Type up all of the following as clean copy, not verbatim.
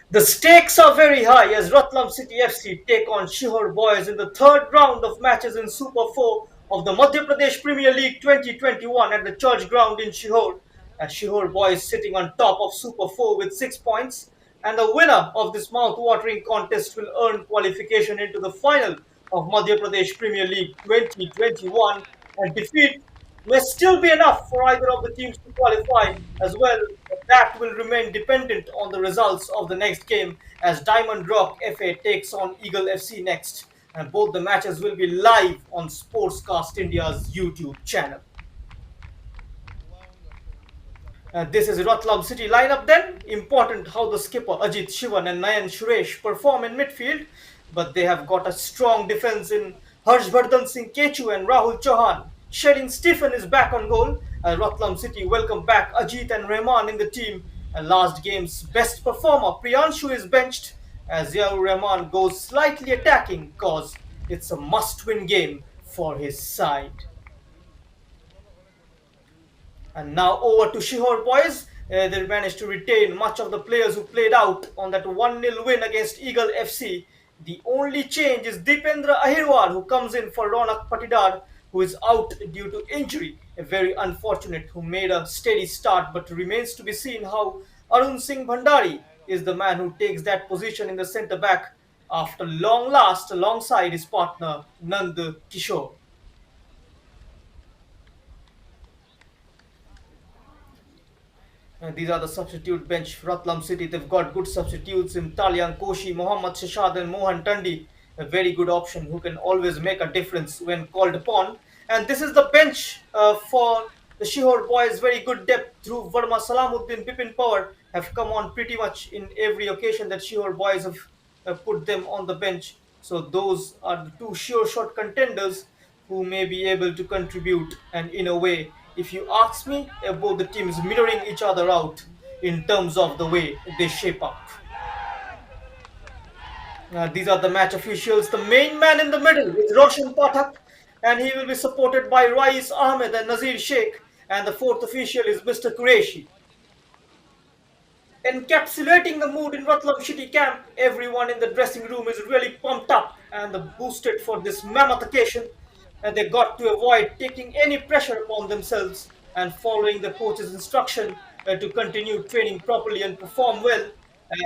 The stakes are very high as Ratlam City FC take on Shihur Boys in the third round of matches in Super 4 of the Madhya Pradesh Premier League 2021 at the Church Ground in Shihur. As Shihur Boys sitting on top of Super 4 with 6 points, and the winner of this mouth-watering contest will earn qualification into the final of Madhya Pradesh Premier League 2021, and defeat may still be enough for either of the teams to qualify as well. But that will remain dependent on the results of the next game as Diamond Rock FA takes on Eagle FC next. And both the matches will be live on Sportscast India's YouTube channel. This is Ratlam City lineup then. Important how the skipper Ajit Shivan and Nayan Suresh perform in midfield, but they have got a strong defense in Harshvardhan Singh Kechu and Rahul Chauhan. Shedding Stephen is back on goal. Ratlam City welcome back Ajit and Rahman in the team. And last game's best performer Priyanshu is benched as Ziaur Rahman goes slightly attacking cause it's a must-win game for his side. And now over to Shihur Boys. They managed to retain much of the players who played out on that 1-0 win against Eagle FC. The only change is Deependra Ahirwal, who comes in for Ronak Patidar, who is out due to injury. A very unfortunate, who made a steady start, but remains to be seen how Arun Singh Bhandari is the man who takes that position in the centre back after long last alongside his partner Nand Kishore. These are the substitute bench for Ratlam City. They've got good substitutes in Talian Koshi, Mohammad Shashad, and Mohan Tandi. A very good option who can always make a difference when called upon. And this is the bench for the Shihur Boys. Very good depth through Verma Salamuddin, Bipin Power have come on pretty much in every occasion that Shihur Boys have put them on the bench. So those are the two sure shot contenders who may be able to contribute. And in a way, if you ask me, both the teams mirroring each other out in terms of the way they shape up. These are the match officials. The main man in the middle is Roshan Pathak, and he will be supported by Rais Ahmed and Nazir Sheikh, and the fourth official is Mr. Qureshi. Encapsulating the mood in Ratlam City camp, everyone in the dressing room is really pumped up and boosted for this mammoth occasion, and they got to avoid taking any pressure upon themselves and following the coach's instruction to continue training properly and perform well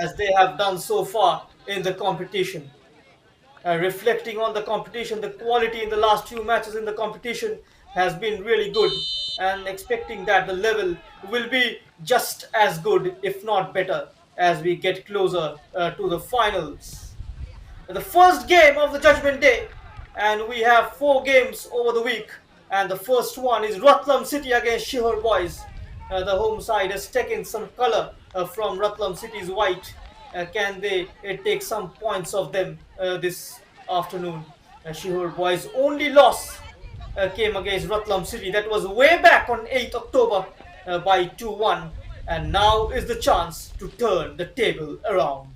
as they have done so far in the competition. Reflecting on the competition, the quality in the last few matches in the competition has been really good, and expecting that the level will be just as good, if not better. as we get closer to the finals. The first game of the Judgment Day, and we have four games over the week. And the first one is Ratlam City against Shihur Boys. The home side has taken some color from Ratlam City's white. Can they take some points of them this afternoon? Shihur Boys' only loss came against Ratlam City. That was way back on 8th October by 2-1. And now is the chance to turn the table around.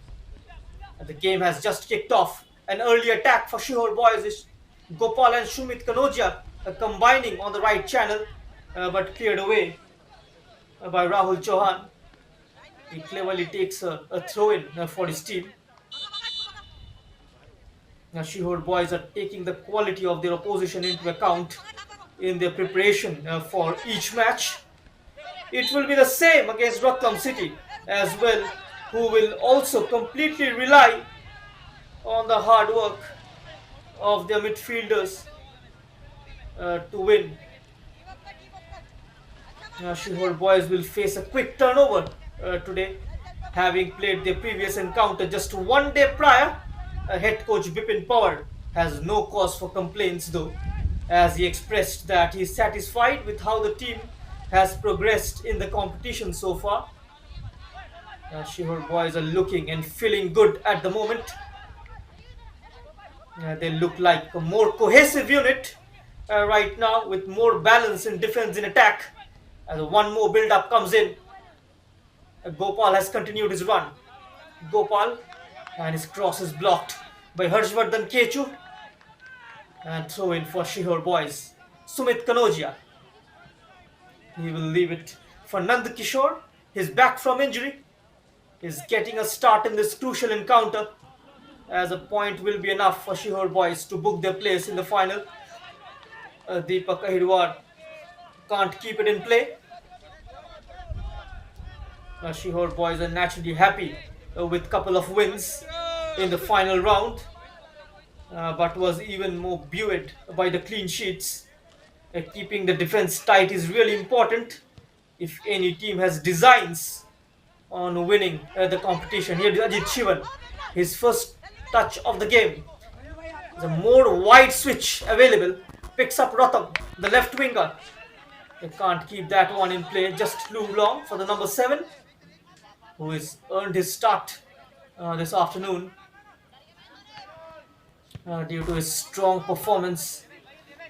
The game has just kicked off. An early attack for Shihur Boys is Gopal and Shumit Kanodia combining on the right channel, but cleared away by Rahul Chauhan. He cleverly takes a throw in for his team. Now, Shihur Boys are taking the quality of their opposition into account in their preparation for each match. It will be the same against Ratlam City as well, who will also completely rely on the hard work of their midfielders to win. Shihur Boys will face a quick turnover today, having played their previous encounter just one day prior. Head coach Bipin Pawar has no cause for complaints though, as he expressed that he is satisfied with how the team has progressed in the competition so far. Shihur Boys are looking and feeling good at the moment. They look like a more cohesive unit right now, with more balance in defense and attack. As one more build-up comes in, Gopal has continued his run. Gopal, and his cross is blocked by Harshvardhan Kechu. And throw in for Shihur Boys. Sumit Kanodia. He will leave it for Nand Kishore. He's back from injury. He's getting a start in this crucial encounter, as a point will be enough for Shihur Boys to book their place in the final. Deepak Ahirwar can't keep it in play. Shihur Boys are naturally happy with a couple of wins in the final round, but was even more buoyed by the clean sheets. Keeping the defense tight is really important if any team has designs on winning the competition. Here is Ajit Shivan, his first touch of the game. There's a more wide switch available. Picks up Ratlam, the left winger. They can't keep that one in play just too long for the number 7, who has earned his start this afternoon due to his strong performance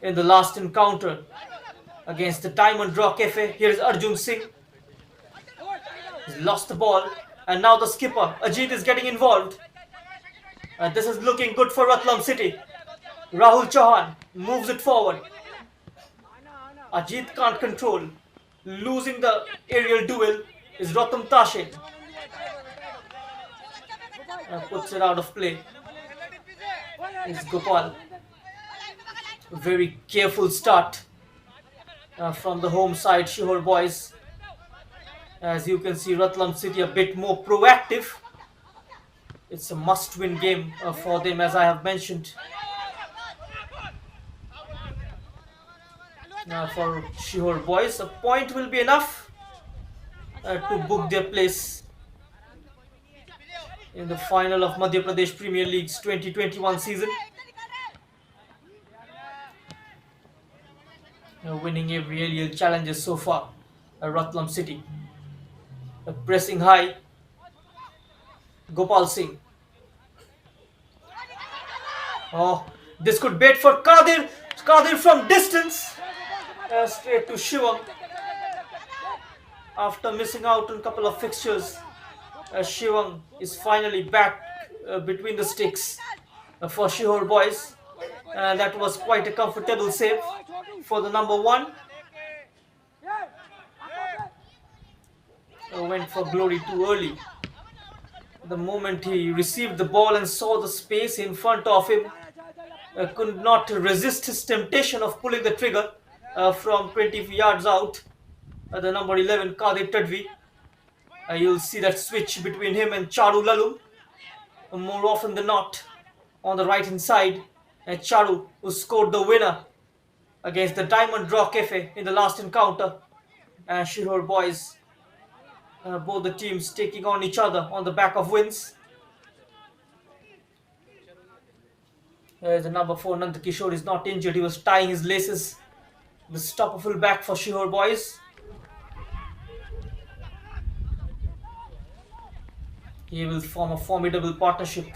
in the last encounter against the Diamond Draw Cafe. Here is Arjun Singh. He's lost the ball, and now the skipper Ajit is getting involved. This is looking good for Ratlam City. Rahul Chauhan moves it forward. Ajit can't control. Losing the aerial duel is Rotam Tashe. Puts it out of play. It's Gopal. Very careful start from the home side, Shihur Boys. As you can see, Ratlam City a bit more proactive. It's a must-win game for them, as I have mentioned. Now for Shihur Boys, a point will be enough to book their place in the final of Madhya Pradesh Premier League's 2021 season. Winning every aerial challenges so far, Ratlam City. Pressing high, Gopal Singh. Oh, this could bait for Kadir. Kadir from distance. Straight to Shivam. After missing out on a couple of fixtures, Shivam is finally back between the sticks for Shihur Boys. That was quite a comfortable save for the number 1. Went for glory too early. The moment he received the ball and saw the space in front of him, could not resist his temptation of pulling the trigger from 20 yards out. The number 11, Kadir Tadvi. You'll see that switch between him and Charu Lalum. More often than not, on the right hand side, Charu, who scored the winner against the Diamond Draw Cafe in the last encounter. Shihur Boys Both the teams taking on each other on the back of wins. The number 4 Nand Kishore is not injured. He was tying his laces. The stopper full back for Shihur Boys. He will form a formidable partnership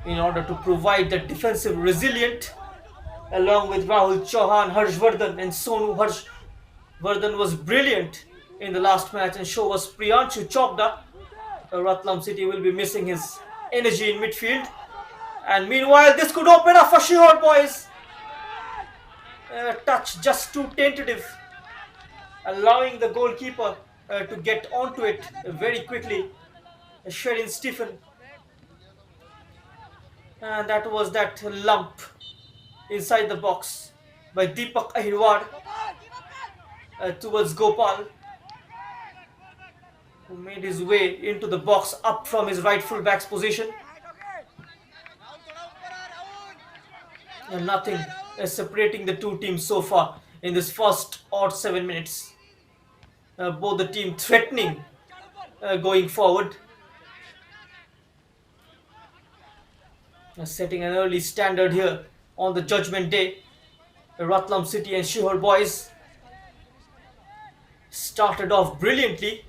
in order to provide the defensive resilient along with Rahul Chauhan, Harshvardhan and Sonu. Harshvardhan was brilliant in the last match and so was Priyanshu Chopda. Ratlam City will be missing his energy in midfield. And meanwhile, this could open up for Shihur Boys. Touch just too tentative, allowing the goalkeeper to get onto it very quickly. Sherin Stephen. And that was that lump inside the box by Deepak Ahirwar towards Gopal, who made his way into the box up from his right full back's position. And nothing is separating the two teams so far in this first odd 7 minutes. Both the team threatening going forward. Setting an early standard here on the Judgment Day. Ratlam City and Shihur Boys started off brilliantly.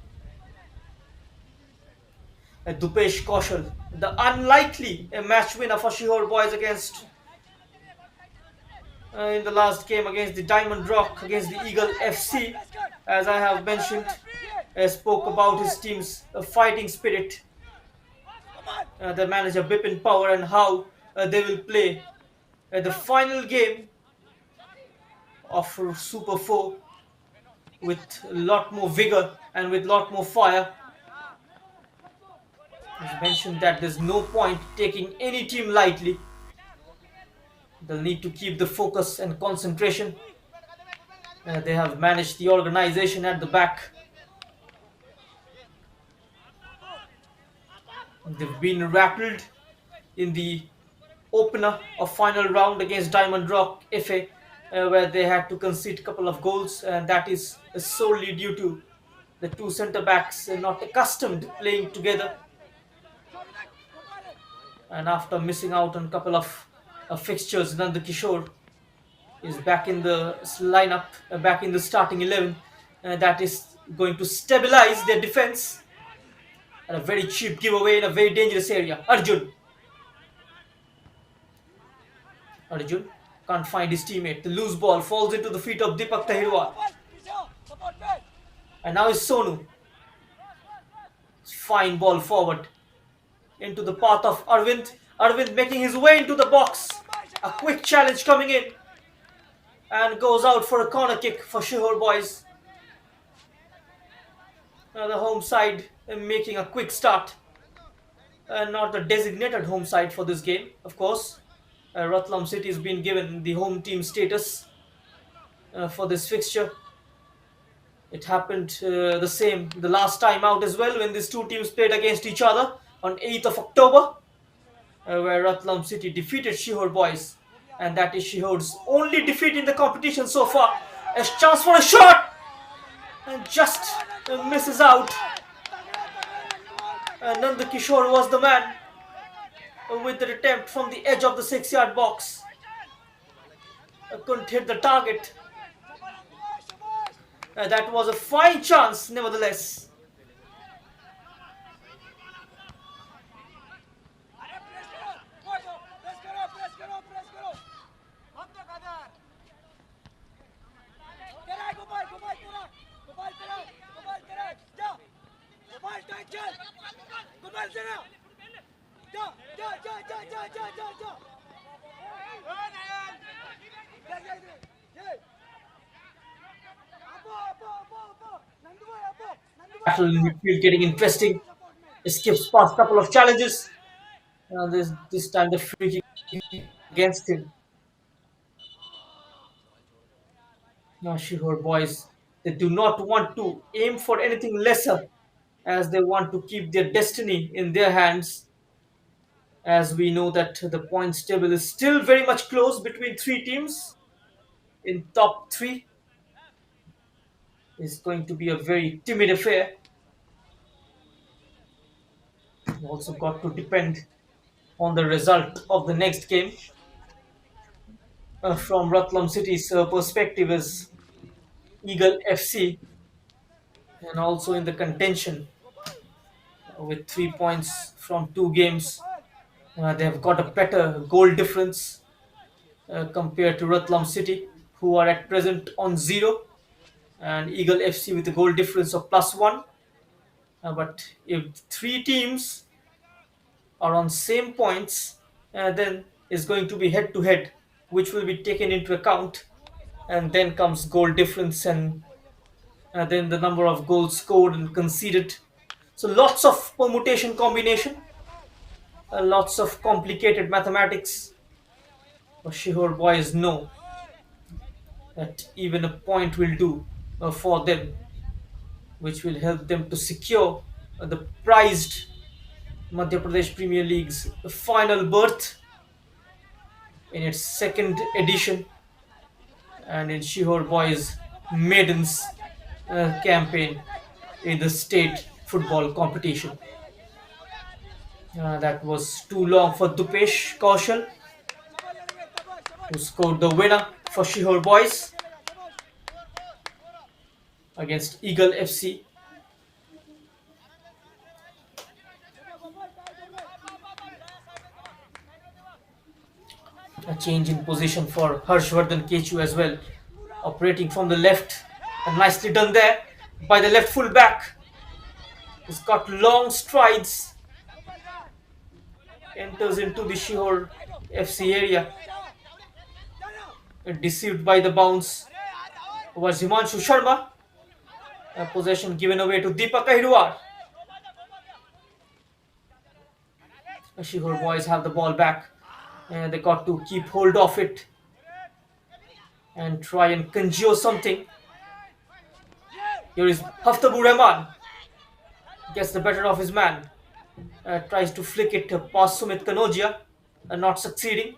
Dupesh Kaushal, the unlikely match winner for Shihur Boys against in the last game against the Diamond Rock, against the Eagle FC, as I have mentioned, spoke about his team's fighting spirit. The manager Bipin Power and how they will play the final game of Super 4 with a lot more vigor and with a lot more fire. As mentioned that there's no point taking any team lightly. They'll need to keep the focus and concentration. They have managed the organization at the back. They've been rattled in the opener of final round against Diamond Rock FA, where they had to concede a couple of goals, and that is solely due to the two centre backs not accustomed to playing together. And after missing out on a couple of fixtures, Nand Kishore is back in the lineup, back in the starting 11. That is going to stabilize their defense. And a very cheap giveaway in a very dangerous area. Arjun can't find his teammate. The loose ball falls into the feet of Deepak Tahirwar. And now is Sonu. Fine ball forward into the path of Arvind. Arvind making his way into the box. A quick challenge coming in. And goes out for a corner kick for Shihur Boys. Now the home side making a quick start. Not the designated home side for this game, of course. Ratlam City has been given the home team status for this fixture. It happened the same the last time out as well, when these two teams played against each other on 8th of October, where Ratlam City defeated Shihur Boys. And that is Shihur's only defeat in the competition so far. A chance for a shot! And just misses out. Nand Kishore was the man with the attempt from the edge of the 6-yard box. Couldn't hit the target. That was a fine chance, nevertheless. Battle in midfield getting interesting. Escapes past a couple of challenges. This time the free kick against him. Now Shihur Boys, they do not want to aim for anything lesser, as they want to keep their destiny in their hands. As we know that the points table is still very much close between three teams in top 3. It's going to be a very timid affair. Also got to depend on the result of the next game. From Ratlam City's perspective is Eagle FC, and also in the contention with 3 points from 2 games. They have got a better goal difference compared to Ratlam City, who are at present on zero, and Eagle FC with a goal difference of +1. But if three teams are on same points, then it's going to be head to head, which will be taken into account, and then comes goal difference and then the number of goals scored and conceded. So lots of permutation combination, lots of complicated mathematics. But Shihur Boys know that even a point will do for them, which will help them to secure the prized Madhya Pradesh Premier League's final berth in its second edition and in Shihur Boys' maidens campaign in the state football competition. That was too long for Dupesh Kaushal, who scored the winner for Shihur Boys against Eagle FC. A change in position for Harshvardhan Kechu as well, operating from the left, and nicely done there by the left full back. He's got long strides, enters into the Shihur FC area, deceived by the bounce was Himanshu Sharma. A possession given away to Deepak Ahirwar. Shihur Boys have the ball back, and they got to keep hold of it and try and conjure something. Here is Haftabu Rahman, gets the better of his man, tries to flick it past Sumit Kanodia, not succeeding.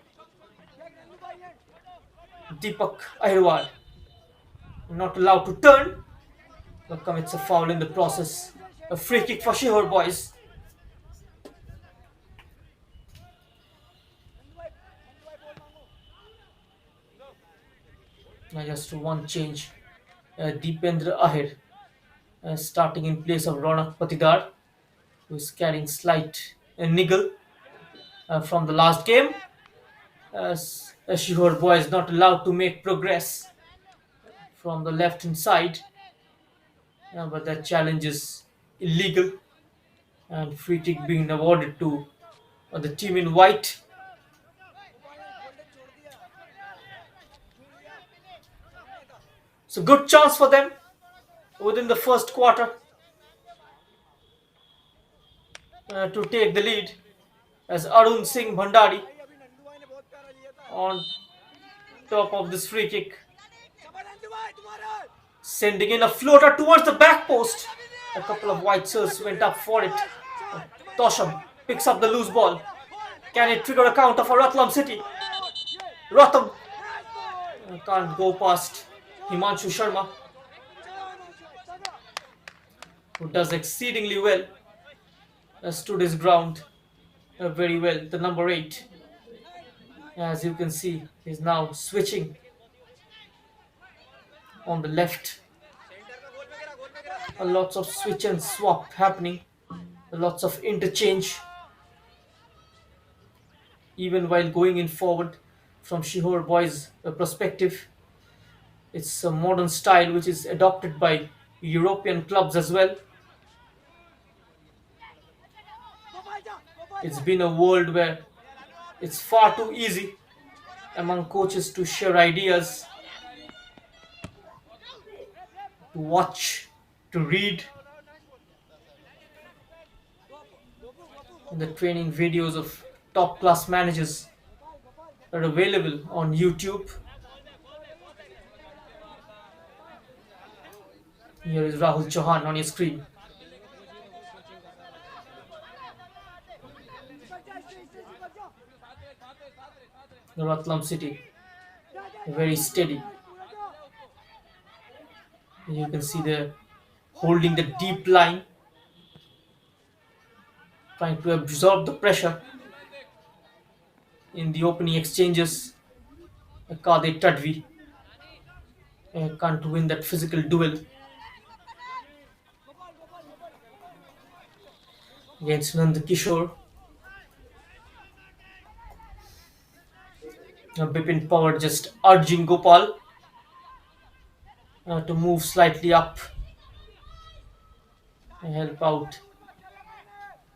Deepak Ahirwar not allowed to turn, but commits a foul in the process. A free kick for Shihur Boys. Just one change. Deependra Ahir starting in place of Ronak Patidar, who is carrying slight niggle from the last game. Shihur Boys not allowed to make progress from the left hand side, but that challenge is illegal, and free kick being awarded to the team in white. So good chance for them within the first quarter to take the lead as Arun Singh Bhandari on top of this free kick, sending in a floater towards the back post. A couple of white shirts went up for it. Tosham picks up the loose ball. Can it trigger a counter for Ratlam City? Ratlam can't go past Himanshu Sharma, who does exceedingly well. Stood his ground very well. The number 8, as you can see, is now switching on the left. Lots of switch and swap happening. Lots of interchange. Even while going in forward from Shihur Boys' perspective. It's a modern style which is adopted by European clubs as well. It's been a world where it's far too easy among coaches to share ideas, to watch, to read. And the training videos of top class managers are available on YouTube. Here is Rahul Chauhan on your screen. The Ratlam City, very steady. You can see they're holding the deep line. trying to absorb the pressure in the opening exchanges. Kade Tadvi can't win that physical duel against Nand Kishore. Bipin Power just urging Gopal to move slightly up and help out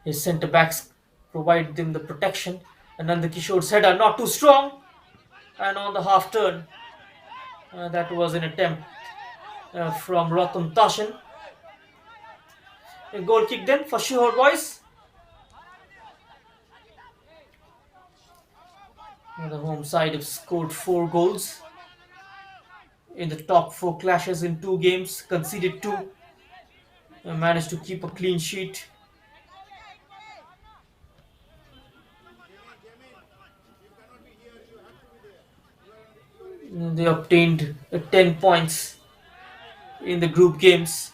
his centre backs, provide them the protection. And Nand Kishore's header not too strong, and on the half turn, that was an attempt from Ratlam Tashin. A goal kick then for Shihur Boys. The home side have scored 4 goals in the top 4 clashes in 2 games, conceded 2, and managed to keep a clean sheet. They obtained 10 points in the group games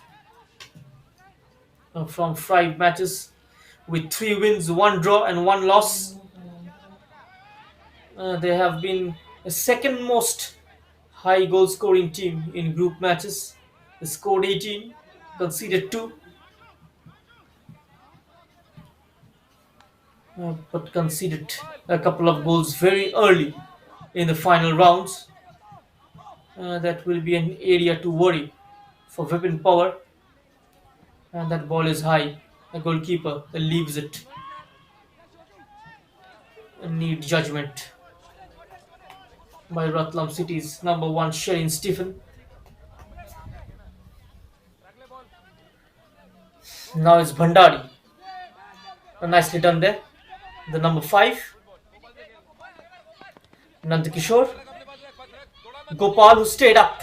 from 5 matches with 3 wins, 1 draw, and 1 loss. They have been the second most high goal scoring team in group matches. They scored 18, conceded 2, but conceded a couple of goals very early in the final rounds. That will be an area to worry for Vipin Power. And that ball is high. The goalkeeper leaves it. Need judgment by Ratlam City's number 1 Sherin Stephen. Now it's Bhandari. Nicely done there. The number 5, Nandakishore. Gopal, who stayed up.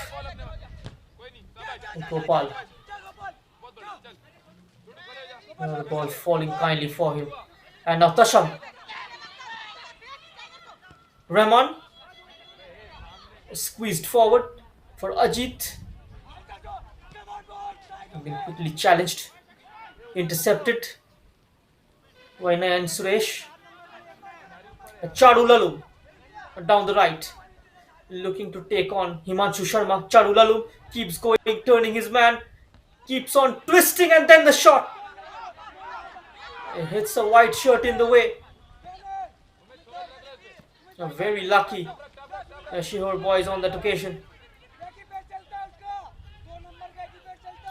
Gopal. The ball falling kindly for him. And now Tasham. Rahman squeezed forward for Ajit. Been quickly challenged. Intercepted by Nayan Suresh. Charulalu down the right, looking to take on Himanshu Sharma. Charulalu keeps going, turning his man, keeps on twisting, and then the shot. It hits a white shirt in the way. Very lucky Shihur Boys on that occasion.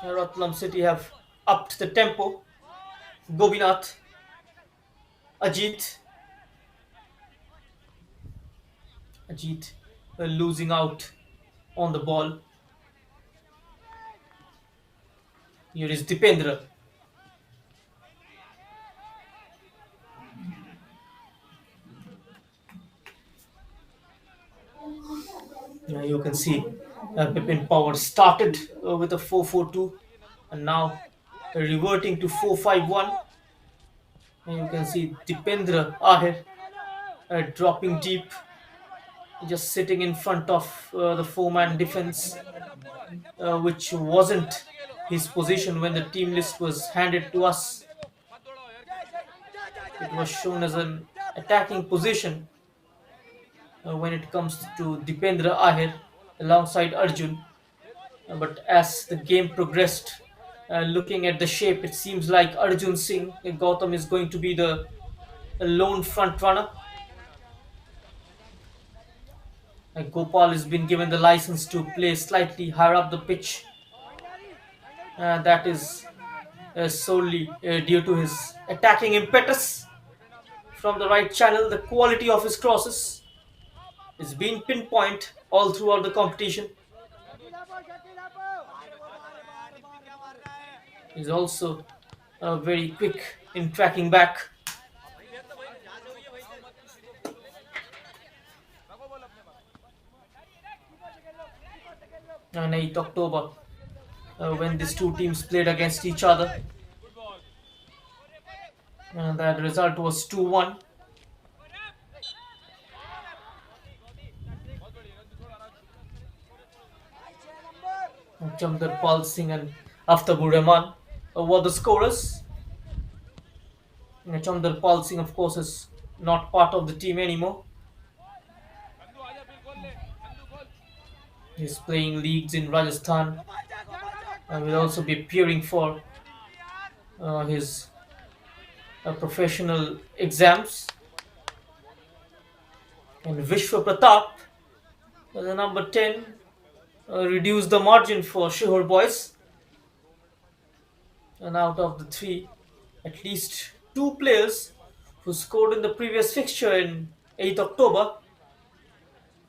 Ratlam City have upped the tempo. Gobinath, Ajit losing out on the ball. Here is Dipendra. Now you can see Bipin Power started with a 4-4-2 and now reverting to 4-5-1. And you can see Dipendra Ahir dropping deep, just sitting in front of the 4-man defense, which wasn't his position when the team list was handed to us. It was shown as an attacking position when it comes to Dipendra Ahir alongside Arjun. But as the game progressed, looking at the shape, it seems like Arjun Singh Gautam is going to be the lone front runner. Gopal has been given the license to play slightly higher up the pitch. That is solely due to his attacking impetus from the right channel. The quality of his crosses is being pinpoint all throughout the competition. He's also very quick in tracking back. On 8th October, when these two teams played against each other, that result was 2-1. Chamdar Pal Singh and Aftabur Rahman were the scorers. Chandar Pal Singh, of course, is not part of the team anymore. He's playing leagues in Rajasthan and will also be appearing for his professional exams. And Vishwa Pratap, the number 10, reduced the margin for Shihur Boys. And out of the three, at least two players who scored in the previous fixture in 8th October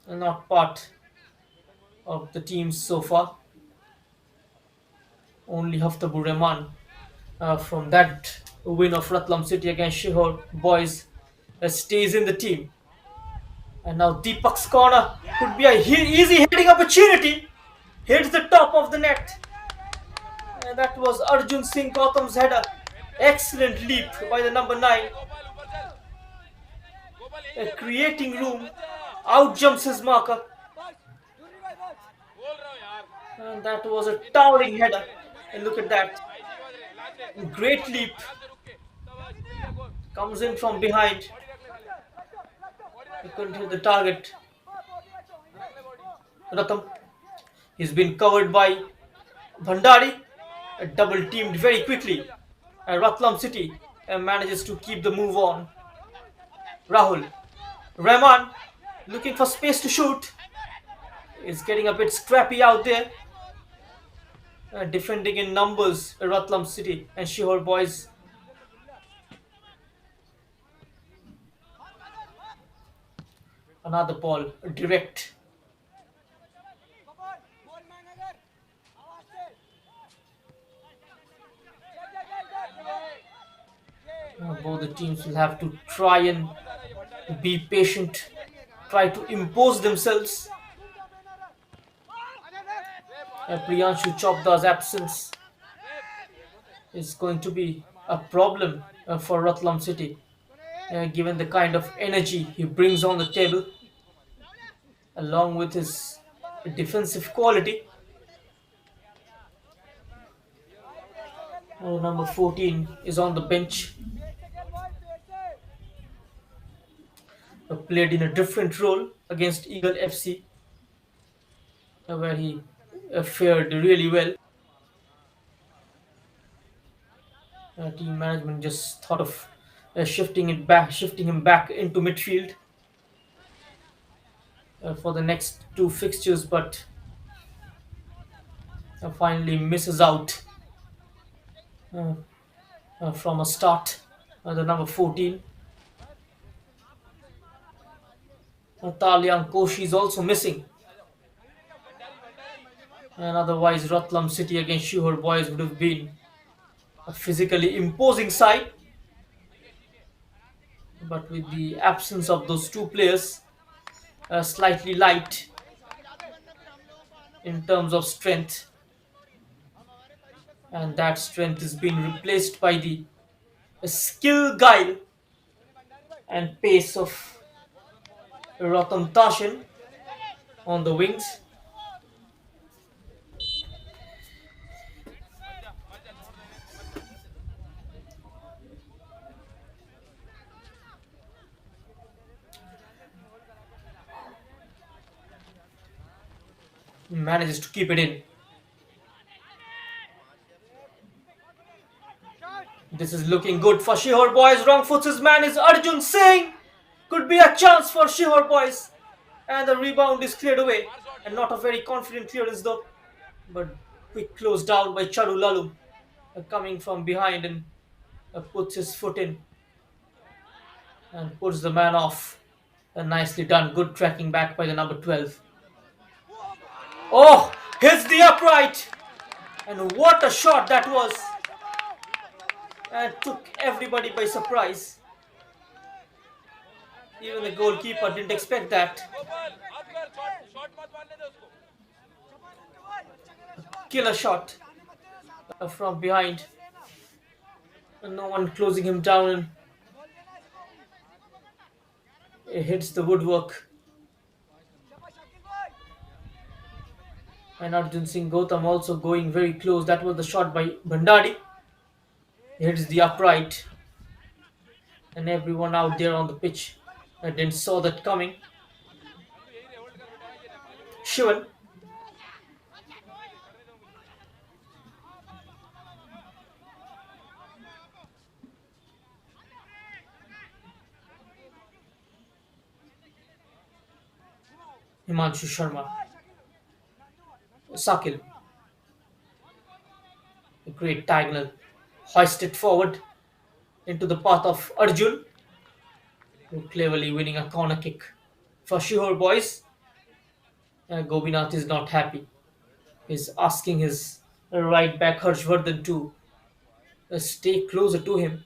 are not part of the teams so far. Only Haftabur Rahman from that win of Ratlam City against Shihur Boys stays in the team. And now Deepak's corner could be a easy heading opportunity. Hits the top of the net. And that was Arjun Singh Gautam's header. Excellent leap by the number 9. Creating room. Out jumps his marker. And that was a towering header. And look at that. Great leap. Comes in from behind. He couldn't hit the target. Ratlam. He's been covered by Bhandari. Double teamed very quickly. And Ratlam City manages to keep the move on. Rahul. Rahman looking for space to shoot. Is getting a bit scrappy out there. Defending in numbers, Ratlam City and Shihur Boys. Another ball, direct. Both the teams will have to try and be patient, try to impose themselves. Priyanshu Chopda's absence is going to be a problem for Ratlam City, given the kind of energy he brings on the table, along with his defensive quality. Number 14 is on the bench. Played in a different role against Eagle FC, where he fared really well. Team management just thought of shifting him back into midfield for the next two fixtures, but finally misses out from a start. The number 14. Talian Koshi is also missing. And otherwise, Ratlam City against Shihur Boys would have been a physically imposing side. But with the absence of those two players, slightly light in terms of strength. And that strength is being replaced by the skill, guile, and pace of Ratan Tashin on the wings. Manages to keep it in. This is looking good for Shihur Boys. Wrong foots his man is Arjun Singh. Could be a chance for Shihur Boys. And the rebound is cleared away. And not a very confident clearance though. But quick close down by Charu Lalu. Coming from behind and puts his foot in. And puts the man off. Nicely done. Good tracking back by the number 12. Oh! Hits the upright! And what a shot that was! And took everybody by surprise. Even the goalkeeper didn't expect that. Killer shot from behind. And no one closing him down. And it hits the woodwork. And Arjun Singh Gautam also going very close. That was the shot by Bhandari. Hits the upright. and everyone out there on the pitch didn't saw that coming. Shivan, Himanshu Sharma, Sakil, a great diagonal, hoisted forward into the path of Arjun, who cleverly winning a corner kick. For Shihur Boys, Gobinath is not happy. He's asking his right back Harshvardhan to stay closer to him.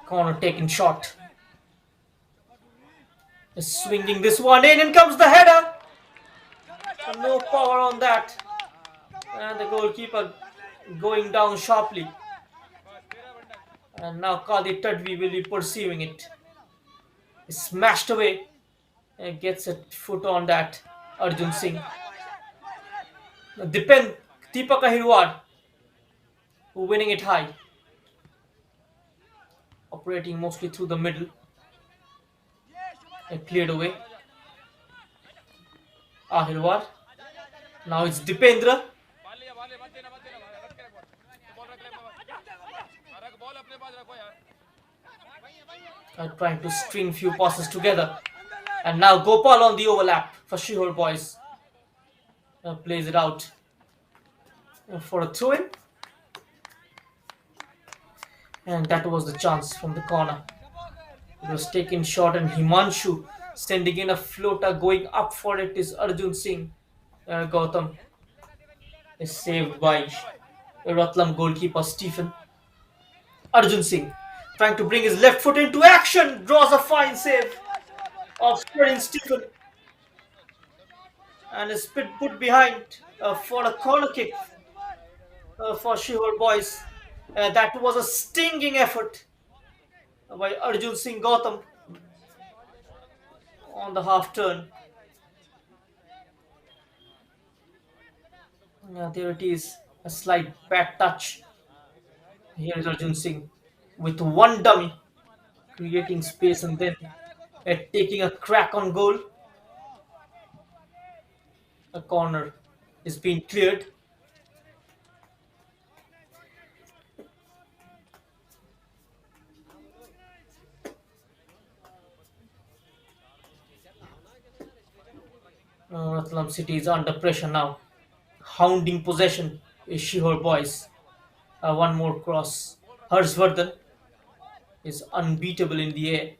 Corner taken shot. Swinging this one in, and comes the header. No power on that. And the goalkeeper going down sharply. And now Kadi Tadvi will be pursuing it. Smashed away and gets a foot on that. Arjun Singh. Dipen Deepak Ahirwar winning it high. Operating mostly through the middle. And cleared away. Ahirwar. Now it's Dipendra. Trying to string few passes together. And now Gopal on the overlap for Shihur Boys. Plays it out for a throw in. And that was the chance from the corner. It was taken short, and Himanshu sending in a floater. Going up for it is Arjun Singh. Gautam is saved by Ratlam goalkeeper Stephen. Arjun Singh trying to bring his left foot into action. Draws a fine save of Swerin Stephen. And is put behind for a corner kick for Shihur Boys. That was a stinging effort by Arjun Singh Gautam on the half turn. There it is, a slight bad touch. Here is Arjun Singh with one dummy, creating space and then taking a crack on goal. A corner is being cleared. Ratlam City is under pressure now. Hounding possession is Shihur Boys. One more cross. Harshvardhan is unbeatable in the air.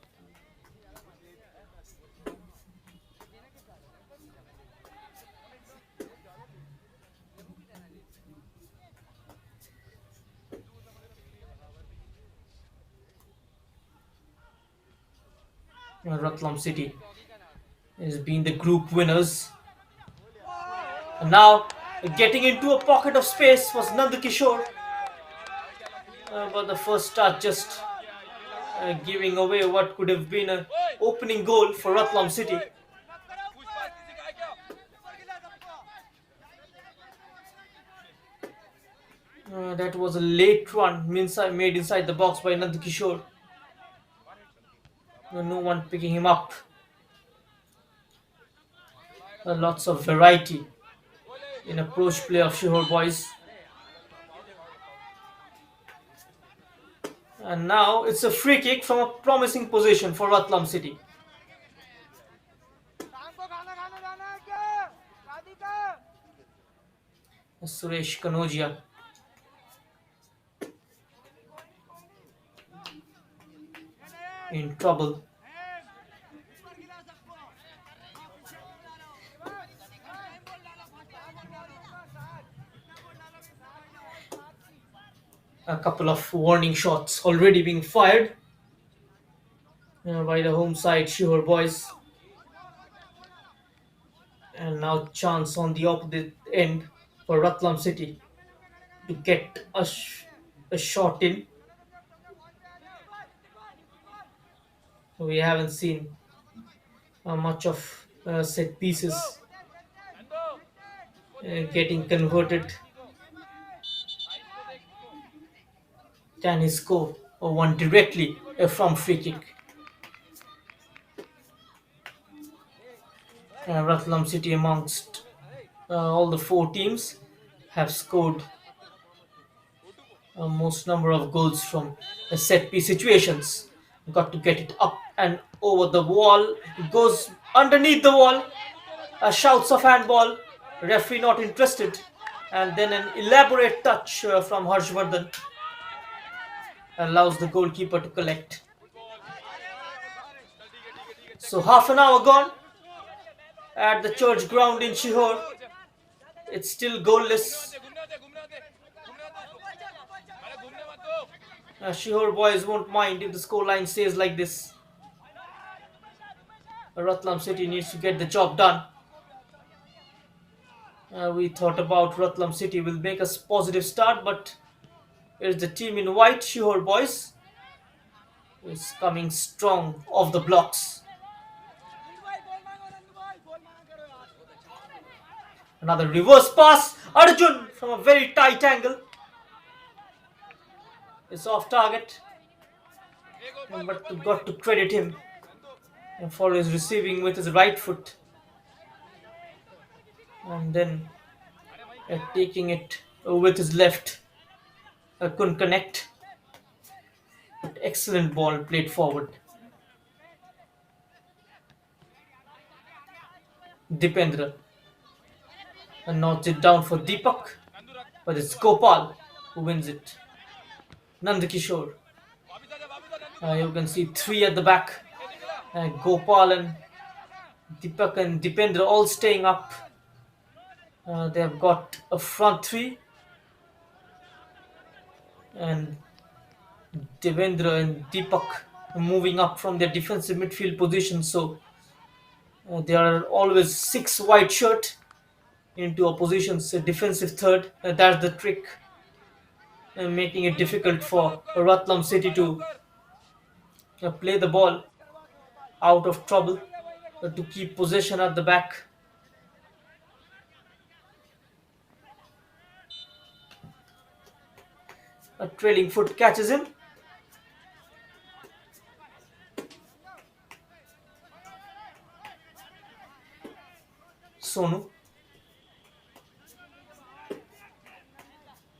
Ratlam City has been the group winners. And now getting into a pocket of space was Nandakishore. But the first touch just giving away what could have been an opening goal for Ratlam City. That was a late run made inside the box by Nandakishore. No one picking him up. Lots of variety in approach play of Shihur Boys. And now it's a free kick from a promising position for Ratlam City. Suresh Kanojia. In trouble. A couple of warning shots already being fired by the home side Shihur Boys. And now chance on the opposite end for Ratlam City to get a shot in. We haven't seen much of set pieces getting converted. Can he score or one directly from free kick? Ratlam City, amongst all the four teams, have scored most number of goals from set piece situations. Got to get it up and over the wall. It goes underneath the wall. Shouts of handball. Referee not interested. And then an elaborate touch from Harshvardhan allows the goalkeeper to collect. So half an hour gone at the church ground in Shihur. It's still goalless. Shihur Boys won't mind if the scoreline stays like this. Ratlam City needs to get the job done. We thought about Ratlam City will make a positive start, but here's the team in white, Shihur Boys, is coming strong off the blocks. Another reverse pass. Arjun from a very tight angle. It's off target. But got to credit him for his receiving with his right foot. And then taking it with his left. Couldn't connect. But excellent ball played forward. Dipendra. And knocks it down for Deepak. But it's Gopal who wins it. Nandakishore. You can see three at the back. Gopal and Deepak and Dipendra all staying up. They have got a front three. And Devendra and Deepak moving up from their defensive midfield position. So there are always six white shirt into opposition's defensive third. That's the trick, making it difficult for Ratlam City to play the ball out of trouble, to keep possession at the back. A trailing foot catches him. Sonu.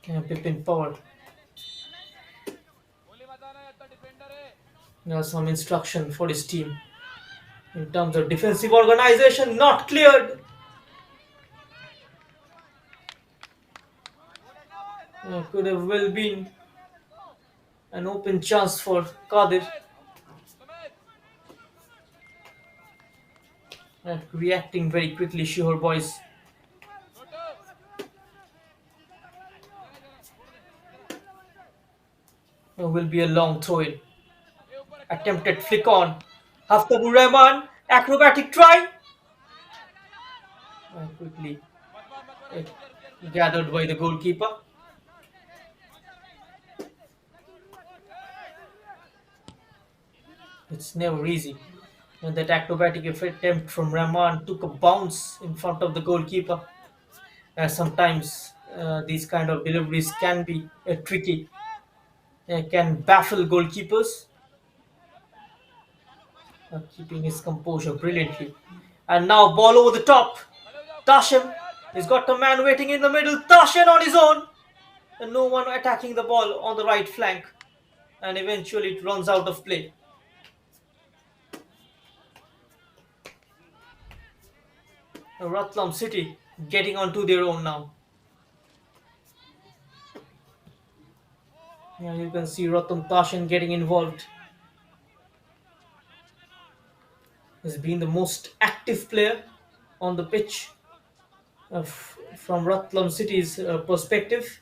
Pipin Power. Some instruction for his team in terms of defensive organization, not cleared. Could have well been an open chance for Kadir. Reacting very quickly, Shihur Boys. Will be a long throw in. Attempted flick on. Haftabur Rahman, acrobatic try. Quickly gathered by the goalkeeper. It's never easy. And that acrobatic attempt from Rahman took a bounce in front of the goalkeeper. Sometimes these kind of deliveries can be tricky, can baffle goalkeepers. Keeping his composure brilliantly. And now ball over the top. Tashin. He's got a man waiting in the middle. Tashin on his own. And no one attacking the ball on the right flank. And eventually it runs out of play. Ratlam City getting onto their own now. Yeah, you can see Ratlam Tashin getting involved. He's been the most active player on the pitch from Ratlam City's perspective.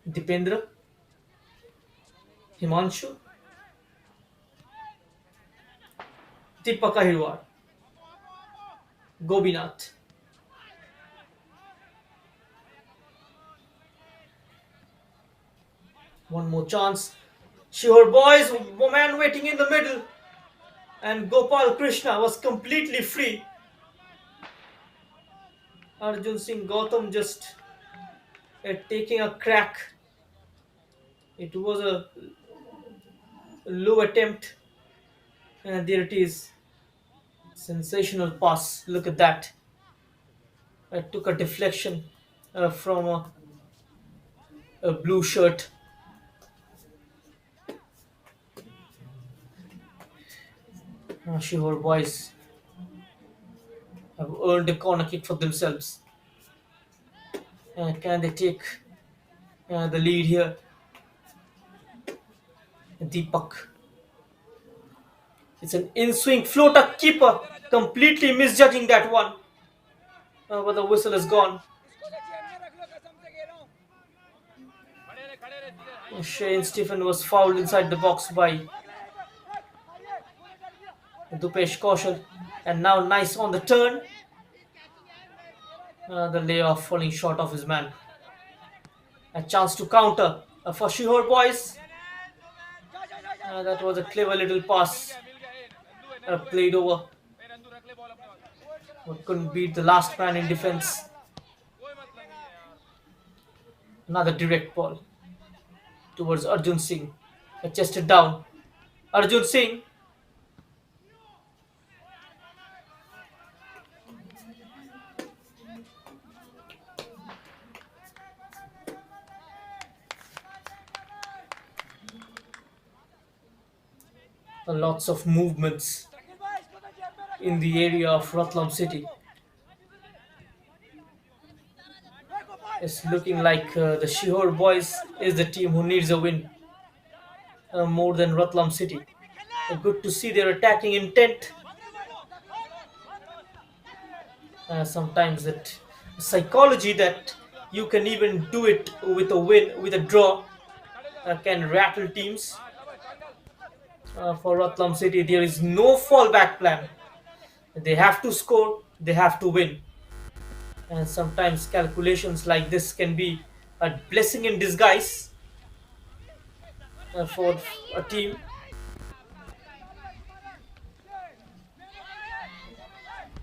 Dipendra, Himanshu, Deepak Ahirwar, Gobinath. One more chance. Shihur Boys, man waiting in the middle, and Gopal Krishna was completely free. Arjun Singh Gautam just taking a crack. It was a low attempt, and there it is. Sensational pass. Look at that. It took a deflection from a blue shirt. Shihur Boys have earned a corner kick for themselves. Can they take the lead here? Deepak. It's an in-swing floater. Keeper completely misjudging that one. But the whistle is gone. Shane Stephen was fouled inside the box by Dupesh Kaushal. And now nice on the turn. The layoff falling short of his man. A chance to counter for Shihur Boys. That was a clever little pass. Played over. But couldn't beat the last man in defense. Another direct ball towards Arjun Singh. Chested down. Arjun Singh. Lots of movements in the area of Ratlam city. It's looking like the Shihur Boys is the team who needs a win more than Ratlam city. Good to see their attacking intent. Sometimes that psychology that you can even do it with a win, with a draw, can rattle teams. For Ratlam city, there is no fallback plan. They have to score, they have to win. And sometimes calculations like this can be a blessing in disguise for a team.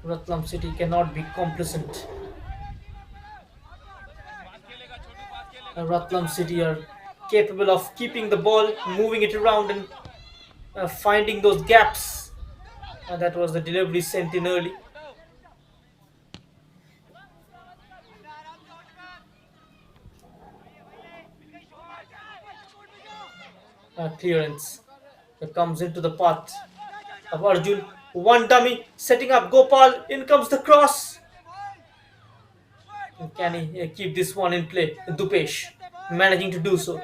Ratlam City cannot be complacent. Ratlam City are capable of keeping the ball, moving it around, and finding those gaps. That was the delivery sent in early. Clearance that comes into the path of Arjun. One dummy setting up Gopal. In comes the cross. Can he keep this one in play? Dupesh managing to do so.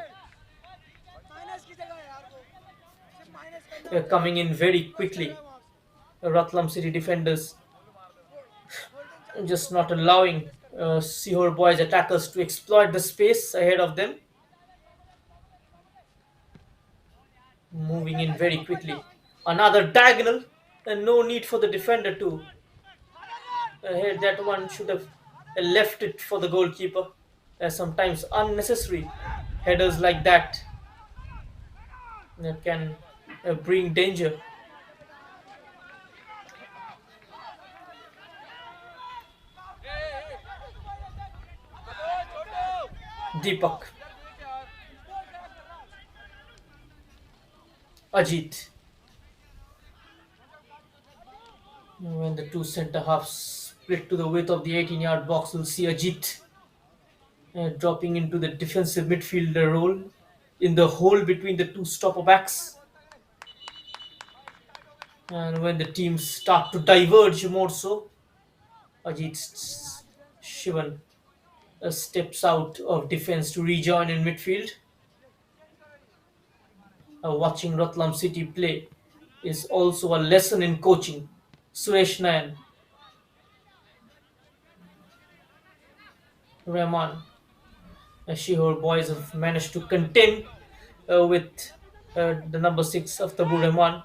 Coming in very quickly. Ratlam City defenders just not allowing Sehore Boys attackers to exploit the space ahead of them. Moving in very quickly. Another diagonal, and no need for the defender to hit that one. Should have left it for the goalkeeper. Sometimes unnecessary headers like that can bring danger. Deepak. Ajit. When the two centre halves split to the width of the 18-yard box, we'll see Ajit dropping into the defensive midfielder role in the hole between the two stopper backs. And when the teams start to diverge more so, Ajit Shivan steps out of defense to rejoin in midfield. Watching Ratlam City play is also a lesson in coaching. Suresh Nayan, Rahman, Shihur Boys have managed to contain with the number 6 of Tabu Rahman,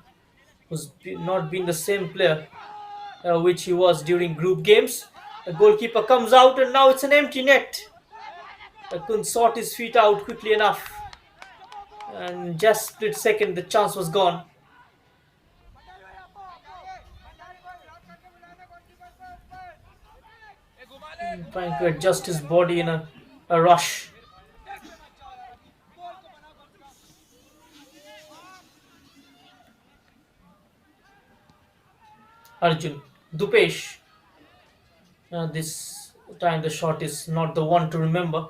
who's not been the same player which he was during group games. The goalkeeper comes out and now it's an empty net. Couldn't sort his feet out quickly enough. And just split second, the chance was gone. Trying to adjust his body in a rush. Arjun. Dupesh. This time the shot is not the one to remember.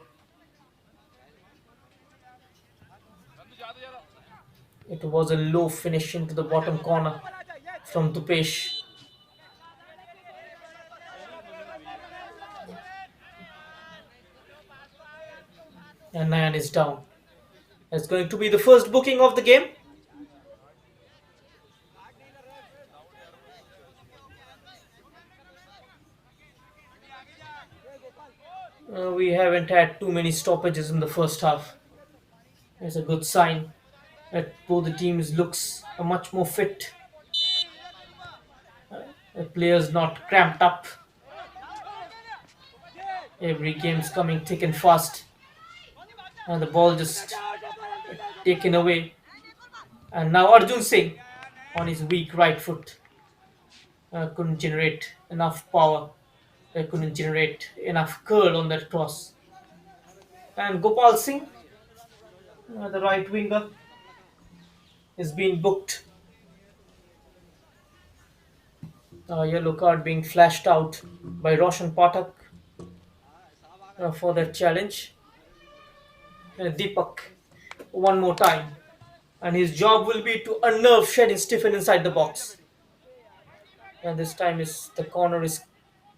It was a low finish into the bottom corner from Dupesh. And Nayan is down. It's going to be the first booking of the game. We haven't had too many stoppages in the first half. It's a good sign that both the teams looks much more fit. The players not cramped up. Every game's coming thick and fast, and the ball just taken away. And now Arjun Singh on his weak right foot couldn't generate enough power. Couldn't generate enough curl on that cross. And Gopal Singh, the right winger, is being booked. A yellow card being flashed out by Roshan Pathak for that challenge. Deepak, one more time. And his job will be to unnerve Shedin Stephen inside the box. And this time is the corner is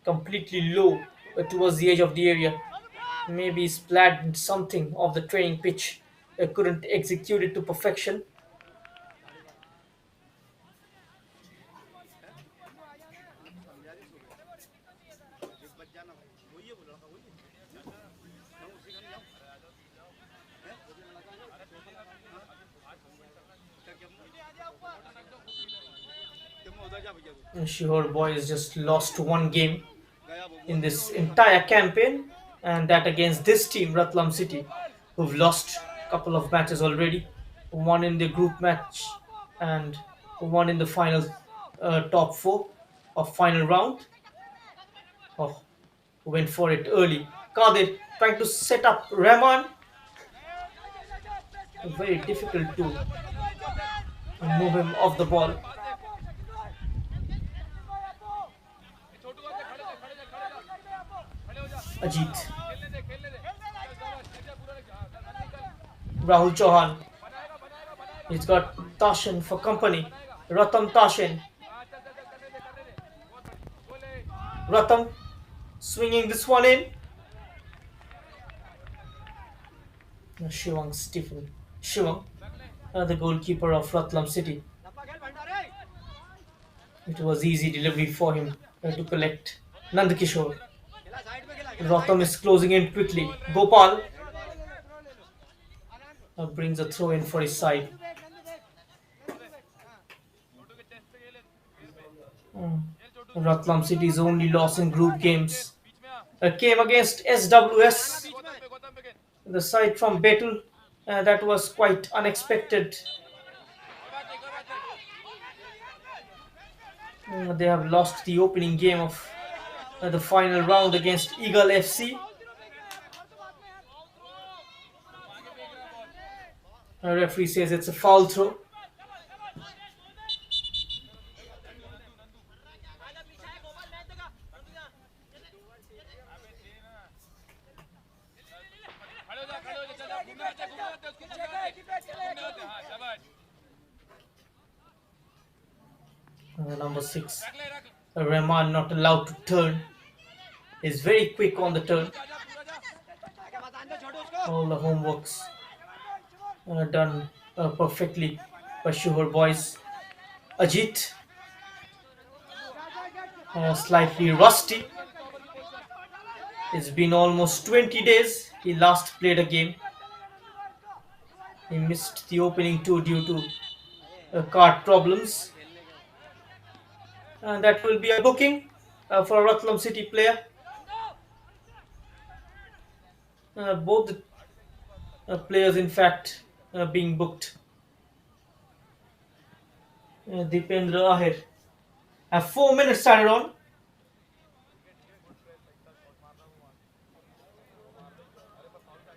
completely low towards the edge of the area. Maybe he's planned something of the training pitch. Couldn't execute it to perfection. Shihur Boys just lost one game in this entire campaign, and that against this team, Ratlam City, who've lost a couple of matches already. One in the group match and one in the final top four of final round. Oh, went for it early. Kadir trying to set up Rahman. Very difficult to move him off the ball. Ajit. Rahul Chauhan. He's got Tashin for company. Ratam Tashin. Ratam swinging this one in. Shivang Stephen. Shivang, the goalkeeper of Ratlam City. It was easy delivery for him to collect. Nandakishore. Ratam is closing in quickly. Gopal brings a throw in for his side. Ratlam City's only loss in group games came against SWS, the side from Betul. That was quite unexpected. They have lost the opening game of the final round against Eagle FC. The referee says it's a foul throw. Number 6, Rahman not allowed to turn. Is very quick on the turn. All the homeworks done perfectly by Shihur Boys. Ajit, slightly rusty. It's been almost 20 days he last played a game. He missed the opening two due to card problems. And that will be a booking for a Ratlam City player. Both the players, in fact, being booked. Dipendra Ahir. 4 minutes added on.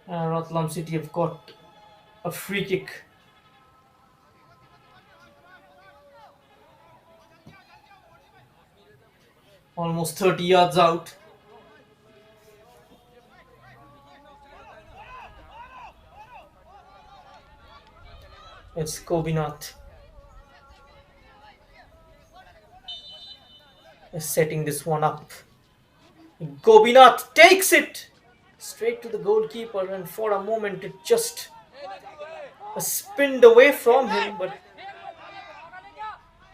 Ratlam City have got a free kick. Almost 30 yards out. It's Gobinath is setting this one up. Gobinath takes it straight to the goalkeeper, and for a moment it just spinned away from him, but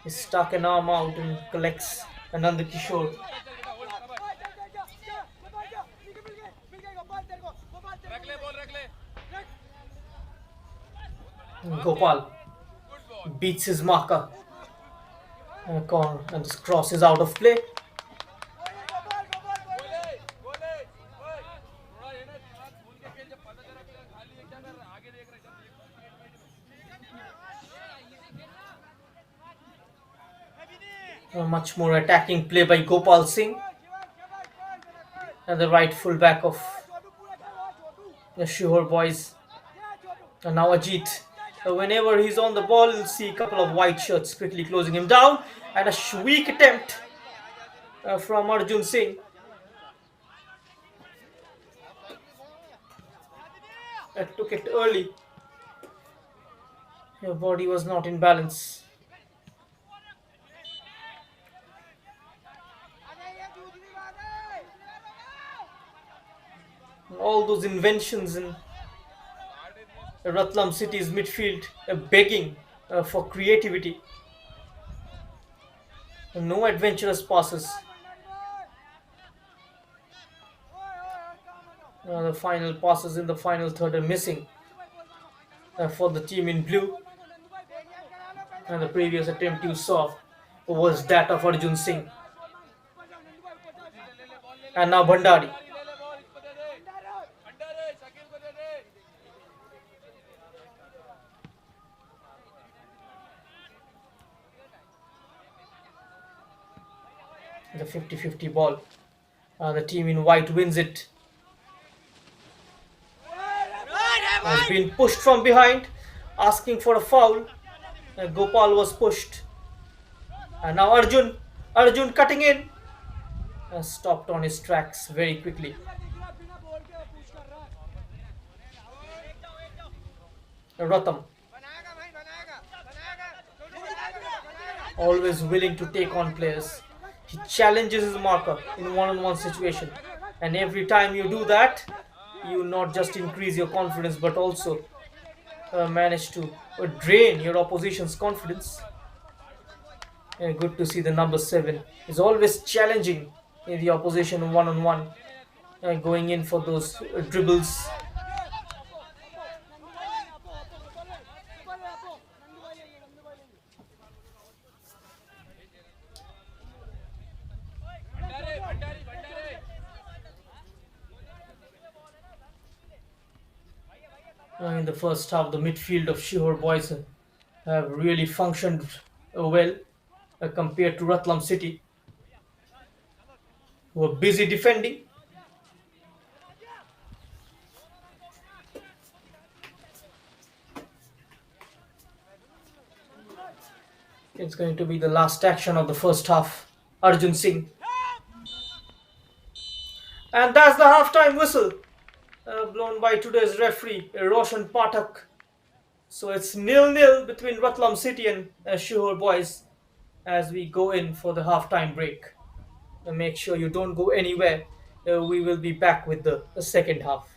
he stuck an arm out and collects Anand Kishore. Gopal beats his marker. Corner, and this cross is out of play. A much more attacking play by Gopal Singh, and the right full back of the Shihur Boys. And now Ajit. Whenever he's on the ball, you'll see a couple of white shirts quickly closing him down. And a weak attempt from Arjun Singh. Took it early. Your body was not in balance. All those inventions in Ratlam City's midfield begging for creativity. No adventurous passes. The final passes in the final third are missing for the team in blue. And the previous attempt you saw was that of Arjun Singh. And now Bhandari. The 50-50 ball. The team in white wins it. Has been pushed from behind, asking for a foul. Gopal was pushed. And now Arjun. Arjun cutting in. Stopped on his tracks very quickly. Ratlam. Always willing to take on players. He challenges his marker in one-on-one situation. And every time you do that, you not just increase your confidence but also manage to drain your opposition's confidence. Good to see the number 7 is always challenging the opposition one-on-one, going in for those dribbles. In the first half, the midfield of Shihur Boys have really functioned well compared to Ratlam City, who are busy defending. It's going to be the last action of the first half. Arjun Singh. And that's the halftime whistle blown by today's referee, Roshan Pathak. So it's 0-0 between Ratlam City and Shihur Boys as we go in for the halftime break. Make sure you don't go anywhere. We will be back with the second half.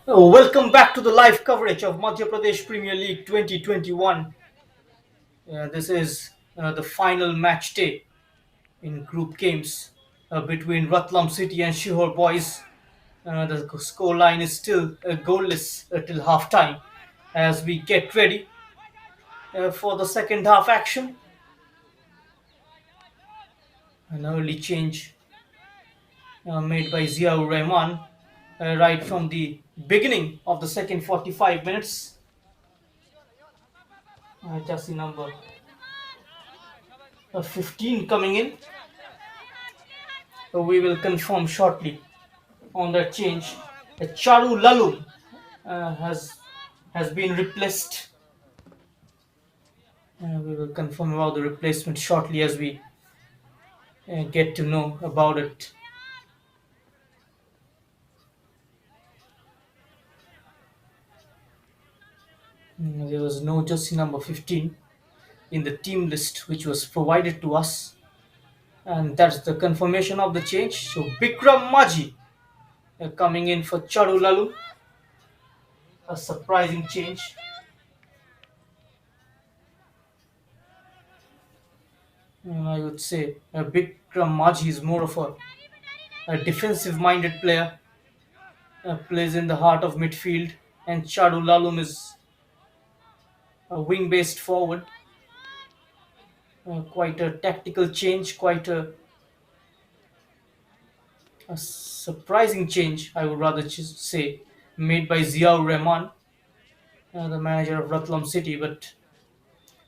Welcome back to the live coverage of Madhya Pradesh Premier League 2021. This is the final match day in group games between Ratlam City and Shihur Boys. The score line is still goalless till half time as we get ready for the second half action. An early change made by Ziaur Rahman right from the beginning of the second 45 minutes. Chassis number 15 coming in. We will confirm shortly on that change. Charu Lalu has been replaced. We will confirm about the replacement shortly as we get to know about it. There was no jersey number 15 in the team list which was provided to us, and that's the confirmation of the change. So Bikram Maji coming in for Charu Lalu, a surprising change. I would say Bikram Maji is more of a defensive minded player, plays in the heart of midfield, and Chadu Lalum is a wing based forward. Quite a tactical change, quite a surprising change, I would rather say, made by Ziaur Rahman, the manager of Ratlam City. But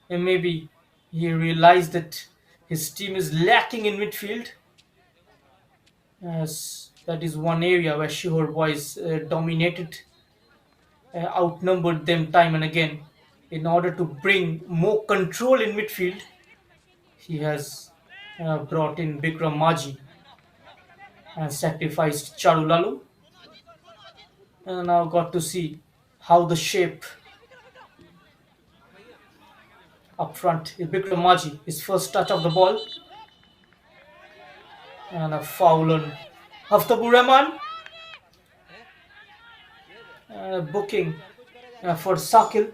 maybe he realized that his team is lacking in midfield, as that is one area where Shihur Boys dominated, outnumbered them time and again. In order to bring more control in midfield, he has brought in Bikram Maji and sacrificed Charulalu. And now got to see how the shape up front is Bikram Maji. His first touch of the ball and a foul on Haftabur Rahman. Booking for Sakil.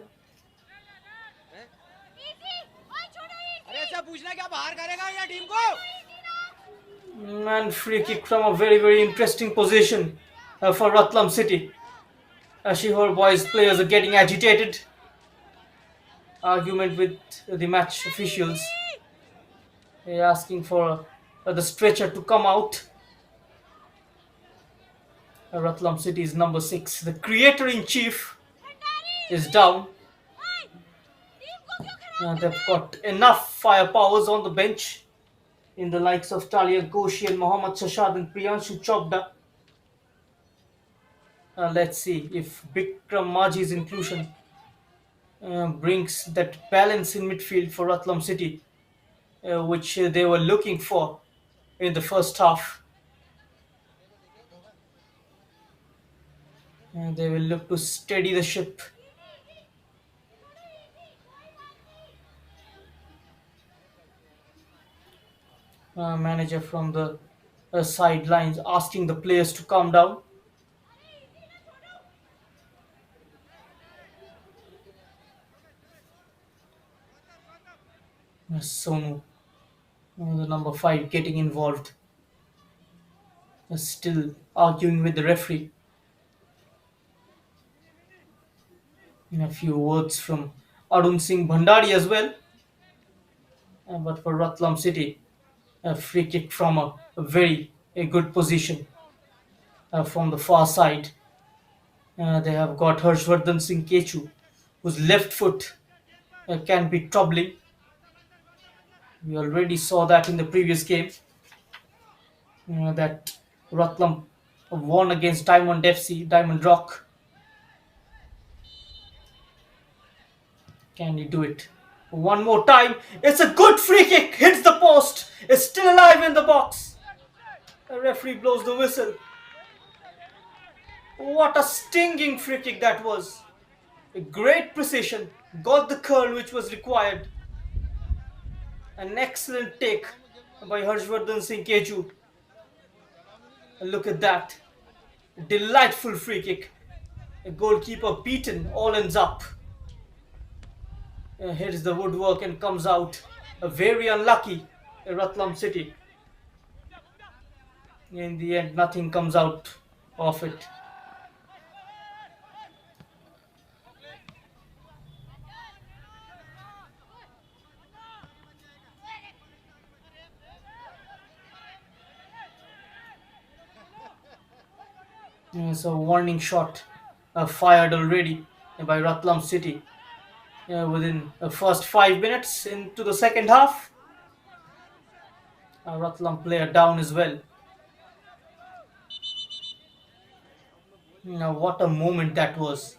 And free kick from a very interesting position for Ratlam City. Shihur Boys players are getting agitated. Argument with the match officials. They're asking for the stretcher to come out. Ratlam City's number 6. The creator in chief is down. They've got enough firepowers on the bench in the likes of Talia Ghoshi and Mohammad Shashad and Priyanshu Chopda. Let's see if Bikram Maji's inclusion brings that balance in midfield for Ratlam City, which they were looking for in the first half. They will look to steady the ship. Manager from the sidelines asking the players to calm down. Sonu, the number 5, getting involved. Still arguing with the referee. A few words from Arun Singh Bhandari as well. But for Ratlam City, a free kick from a very good position from the far side. They have got Harshvardhan Singh Kechu, whose left foot can be troubling. We already saw that in the previous game. That Ratlam won against Diamond FC, Diamond Rock. Can he do it? One more time. It's a good free kick. Hits the post. It's still alive in the box. The referee blows the whistle. What a stinging free kick that was. A great precision. Got the curl which was required. An excellent take by Harshvardhan Singh Keju. Look at that. Delightful free kick. A goalkeeper beaten, all ends up. Hits the woodwork and comes out. Very unlucky, Ratlam City. In the end, nothing comes out of it. So, warning shot fired already by Ratlam City within the first 5 minutes into the second half. Ratlam player down as well. Now, what a moment that was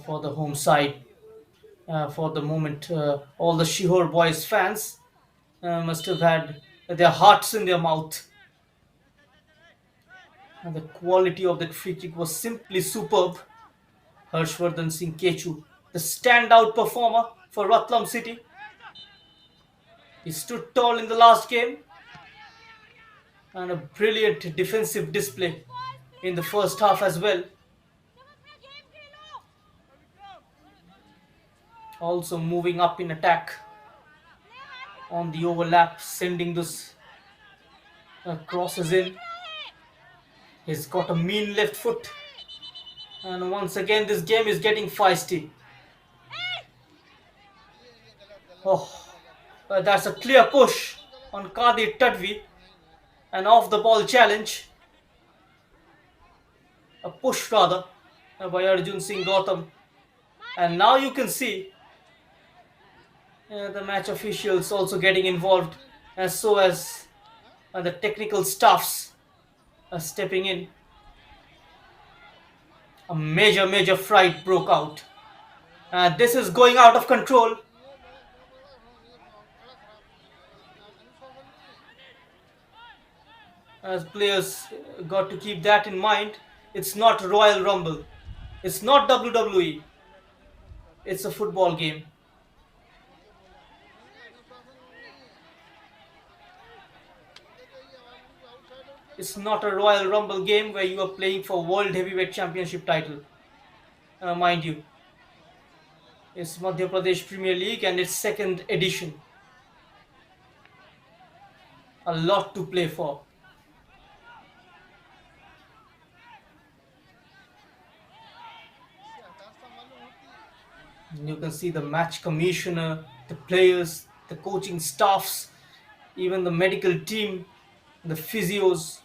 for the home side. For the moment, all the Shihur Boys fans must have had their hearts in their mouth. And the quality of that free kick was simply superb. Harshvardhan Singh Kechu, the standout performer for Ratlam City. He stood tall in the last game and a brilliant defensive display in the first half as well. Also moving up in attack on the overlap, sending those crosses in. He's got a mean left foot. And once again, this game is getting feisty. Oh, that's a clear push on Kadir Tadvi. An off the ball challenge. A push rather by Arjun Singh Gautam. And now you can see the match officials also getting involved, as so as the technical staffs are stepping in. A major fight broke out. This is going out of control. As players got to keep that in mind. It's not Royal Rumble. It's not WWE. It's a football game. It's not a Royal Rumble game where you are playing for World Heavyweight Championship title. Mind you, it's Madhya Pradesh Premier League and its second edition. A lot to play for. You can see the match commissioner, the players, the coaching staffs, even the medical team, the physios,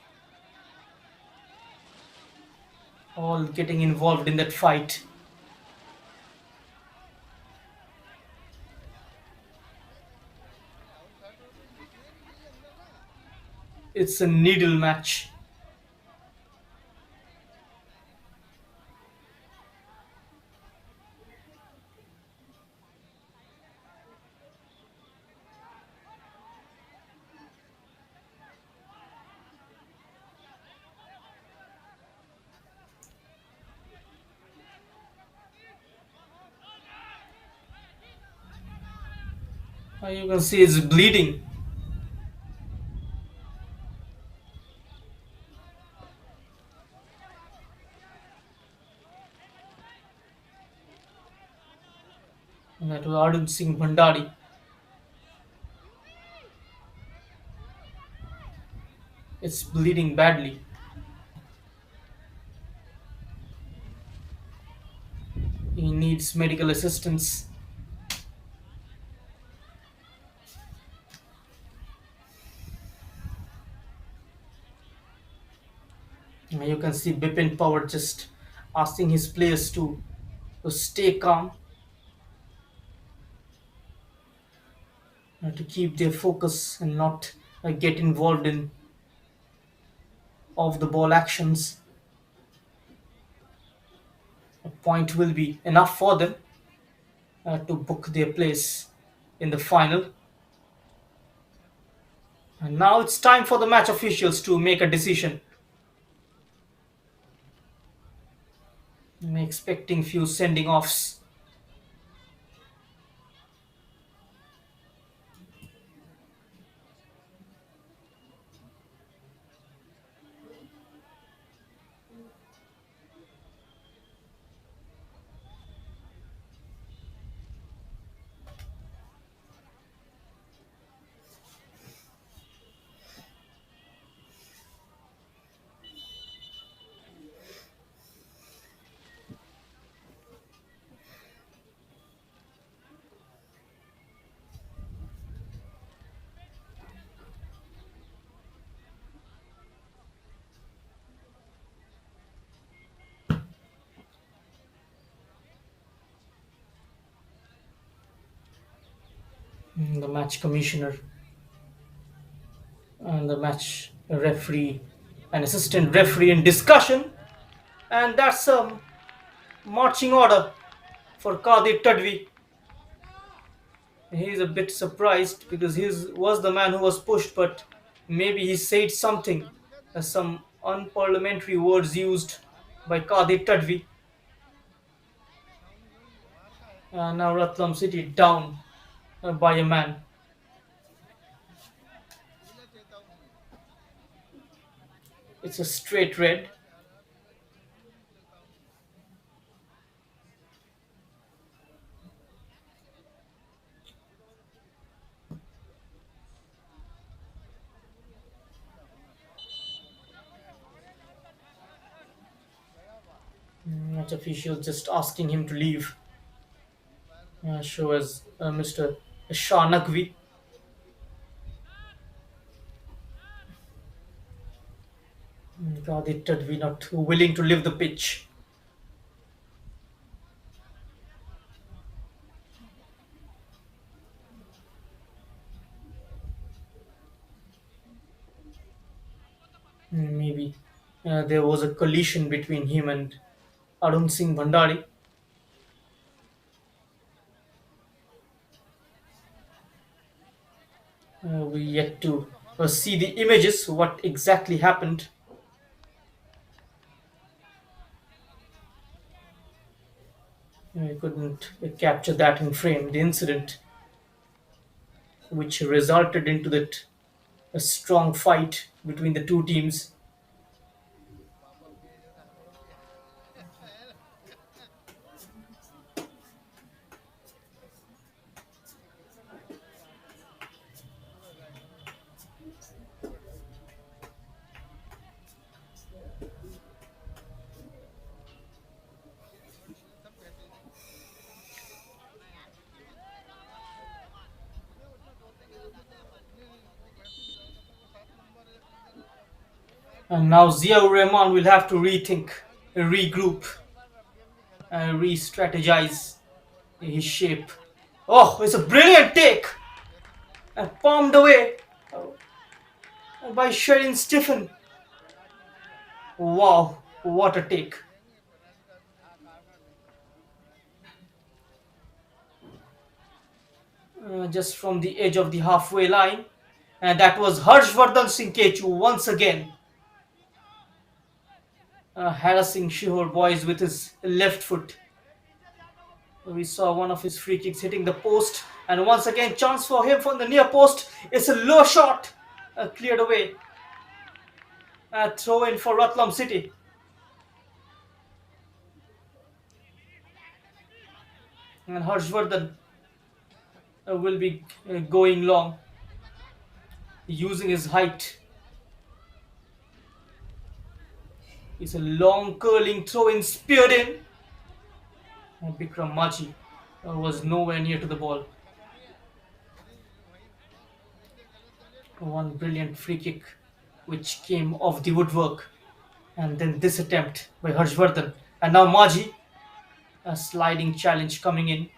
all getting involved in that fight. It's a needle match. You can see it's bleeding. And that was Arjun Singh Bhandari. It's bleeding badly. He needs medical assistance. You can see Bipin Power just asking his players to stay calm, to keep their focus and not get involved in off the ball actions. A point will be enough for them to book their place in the final. And now it's time for the match officials to make a decision. I'm expecting few sending offs. The match commissioner and the match referee and assistant referee in discussion, and that's a marching order for Qadir Tadvi. He's a bit surprised because he was the man who was pushed, but maybe he said something, some unparliamentary words used by Qadir Tadvi. Now Ratlam City down by a man. It's a straight red. Match official just asking him to leave. Show as Mr. Shah Naqvi. Qadir Tadvi not willing to leave the pitch. Maybe there was a collision between him and Arun Singh Bhandari. We yet to see the images, what exactly happened. We couldn't capture that in frame, the incident which resulted into that a strong fight between the two teams. And now Ziaur Rahman will have to rethink, regroup, and re strategize his shape. Oh, it's a brilliant take! And palmed away by Sherin Stephen. Wow, what a take! Just from the edge of the halfway line. And that was Harshvardhan Singh Kechu once again harassing Shihur Boys with his left foot. We saw one of his free kicks hitting the post, and once again, chance for him from the near post. It's a low shot, cleared away. Throw in for Ratlam City. And Harshvardhan will be going long, using his height. It's a long curling throw in, speared in. And Bikram Maji was nowhere near to the ball. One brilliant free kick which came off the woodwork. And then this attempt by Harshvardhan. And now Maji, a sliding challenge coming in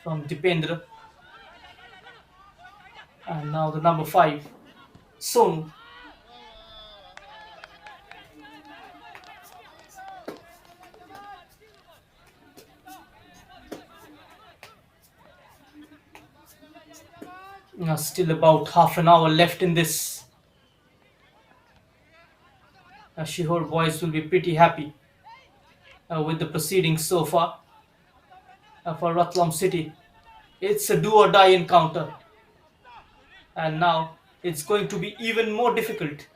from Dipendra. And now the number 5, Sonu. Still about half an hour left in this. Shihur Boys will be pretty happy with the proceedings so far. For Ratlam City, it's a do or die encounter. And now it's going to be even more difficult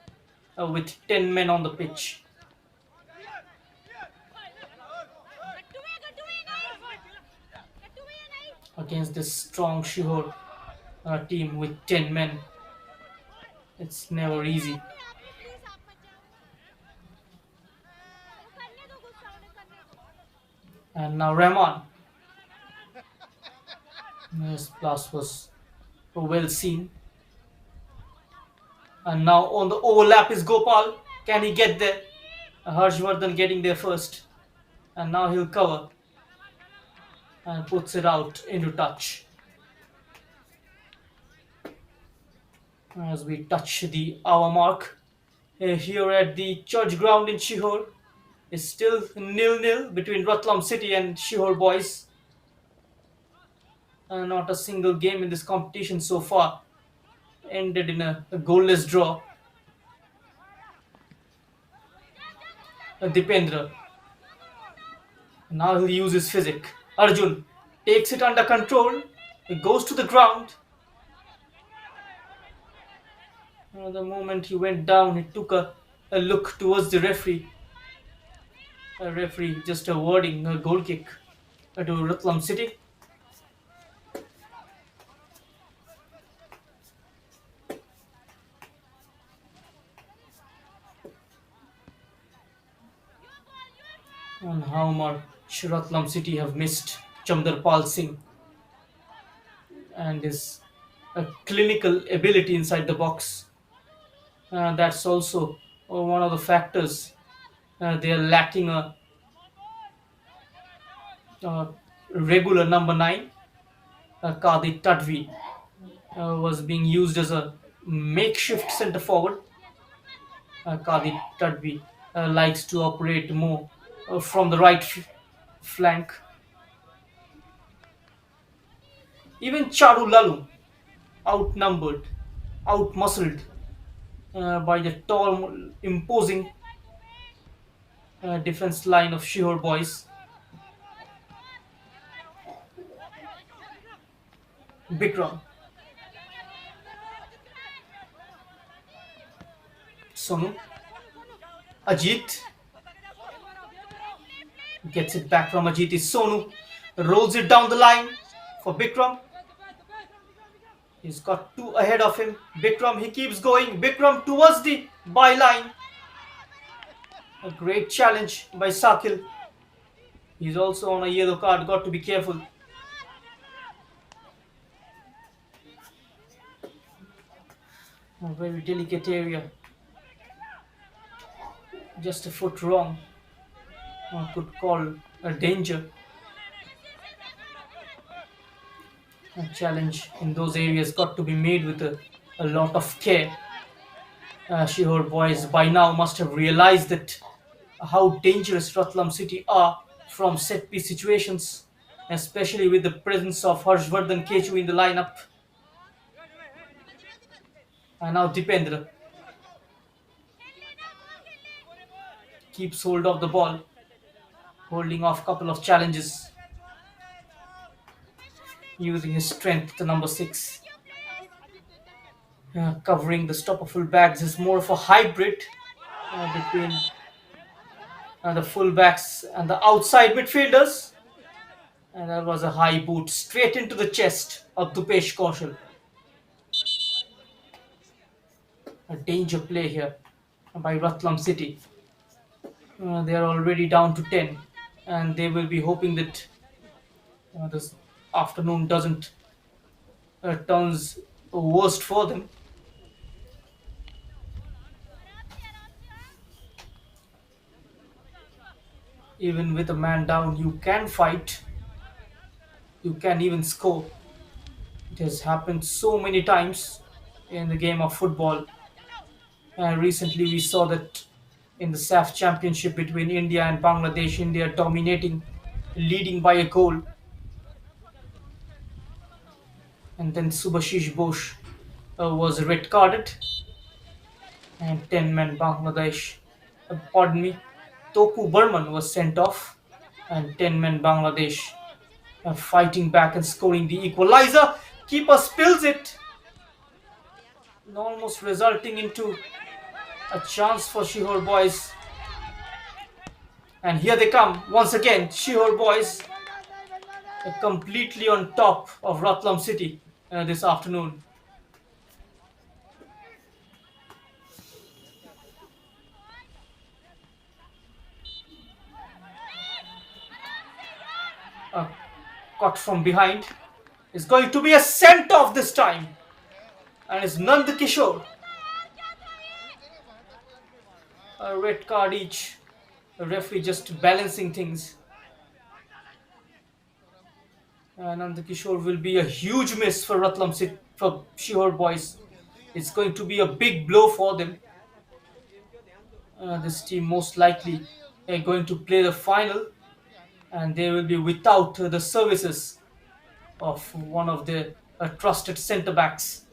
with 10 men on the pitch. Against this strong Shihur team with 10 men, it's never easy. And now Rahman. His pass was well seen. And now on the overlap is Gopal. Can he get there? Harshvardhan getting there first. And now he'll cover. And puts it out into touch. As we touch the hour mark, here at the church ground in Shihur is still nil-nil between Ratlam City and Shihur Boys. Not a single game in this competition so far ended in a goalless draw. Dipendra, now he'll use his physic. Arjun takes it under control. He goes to the ground. The moment he went down, he took a look towards the referee. A referee just awarding a goal kick to Ratlam City. And how much Ratlam City have missed Chamdarpal Singh and his clinical ability inside the box. That's also one of the factors. They are lacking a regular number 9. Kadi Tadvi was being used as a makeshift centre forward. Kadi Tadvi likes to operate more from the right flank. Even Charu Lalu, outnumbered, outmuscled by the tall, imposing defense line of Shihur Boys. Bikram, Sonu, Ajit gets it back from Ajit. Is Sonu rolls it down the line for Bikram. He's got two ahead of him. Bikram, he keeps going. Bikram towards the byline. A great challenge by Sakil. He's also on a yellow card. Got to be careful. A very delicate area. Just a foot wrong. One could call a danger. A challenge in those areas got to be made with a lot of care. Shihur Boys by now must have realized that how dangerous Ratlam City are from set piece situations, especially with the presence of Harshvardhan Kechu in the lineup. And now Dipendra keeps hold of the ball, holding off a couple of challenges, using his strength, the number 6. Covering the stopper full backs is more of a hybrid between the fullbacks and the outside midfielders. And that was a high boot straight into the chest of Dupesh Kaushal. A danger play here by Ratlam City. They are already down to 10, and they will be hoping that this afternoon doesn't turns worst for them. Even with a man down, you can fight. You can even score. It has happened so many times in the game of football. Recently, we saw that in the SAF championship between India and Bangladesh, India dominating, leading by a goal. And then Subhashish Bose was red carded. And 10 men Bangladesh, pardon me, Toku Burman was sent off. And 10 men Bangladesh fighting back and scoring the equalizer. Keeper spills it, almost resulting into a chance for Shihur Boys. And here they come once again. Shihur Boys completely on top of Ratlam City this afternoon. Caught from behind. Is going to be a sent off this time. And it's Nand Kishore. A red card each. The referee just balancing things. Nand Kishore will be a huge miss for Ratlam City, for Shihur Boys. It's going to be a big blow for them. This team most likely are going to play the final, and they will be without the services of one of their trusted centre backs.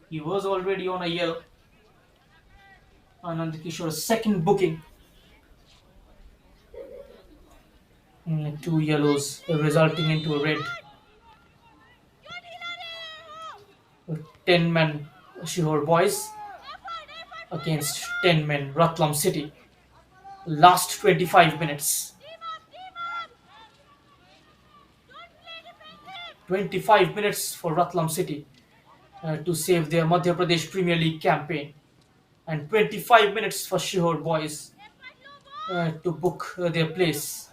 He was already on a yellow. Anand Kishore's second booking. Two yellows resulting into a red. 10 men Shihur Boys against 10 men Ratlam City. Last 25 minutes. 25 minutes for Ratlam City to save their Madhya Pradesh Premier League campaign, and 25 minutes for Shihur Boys to book their place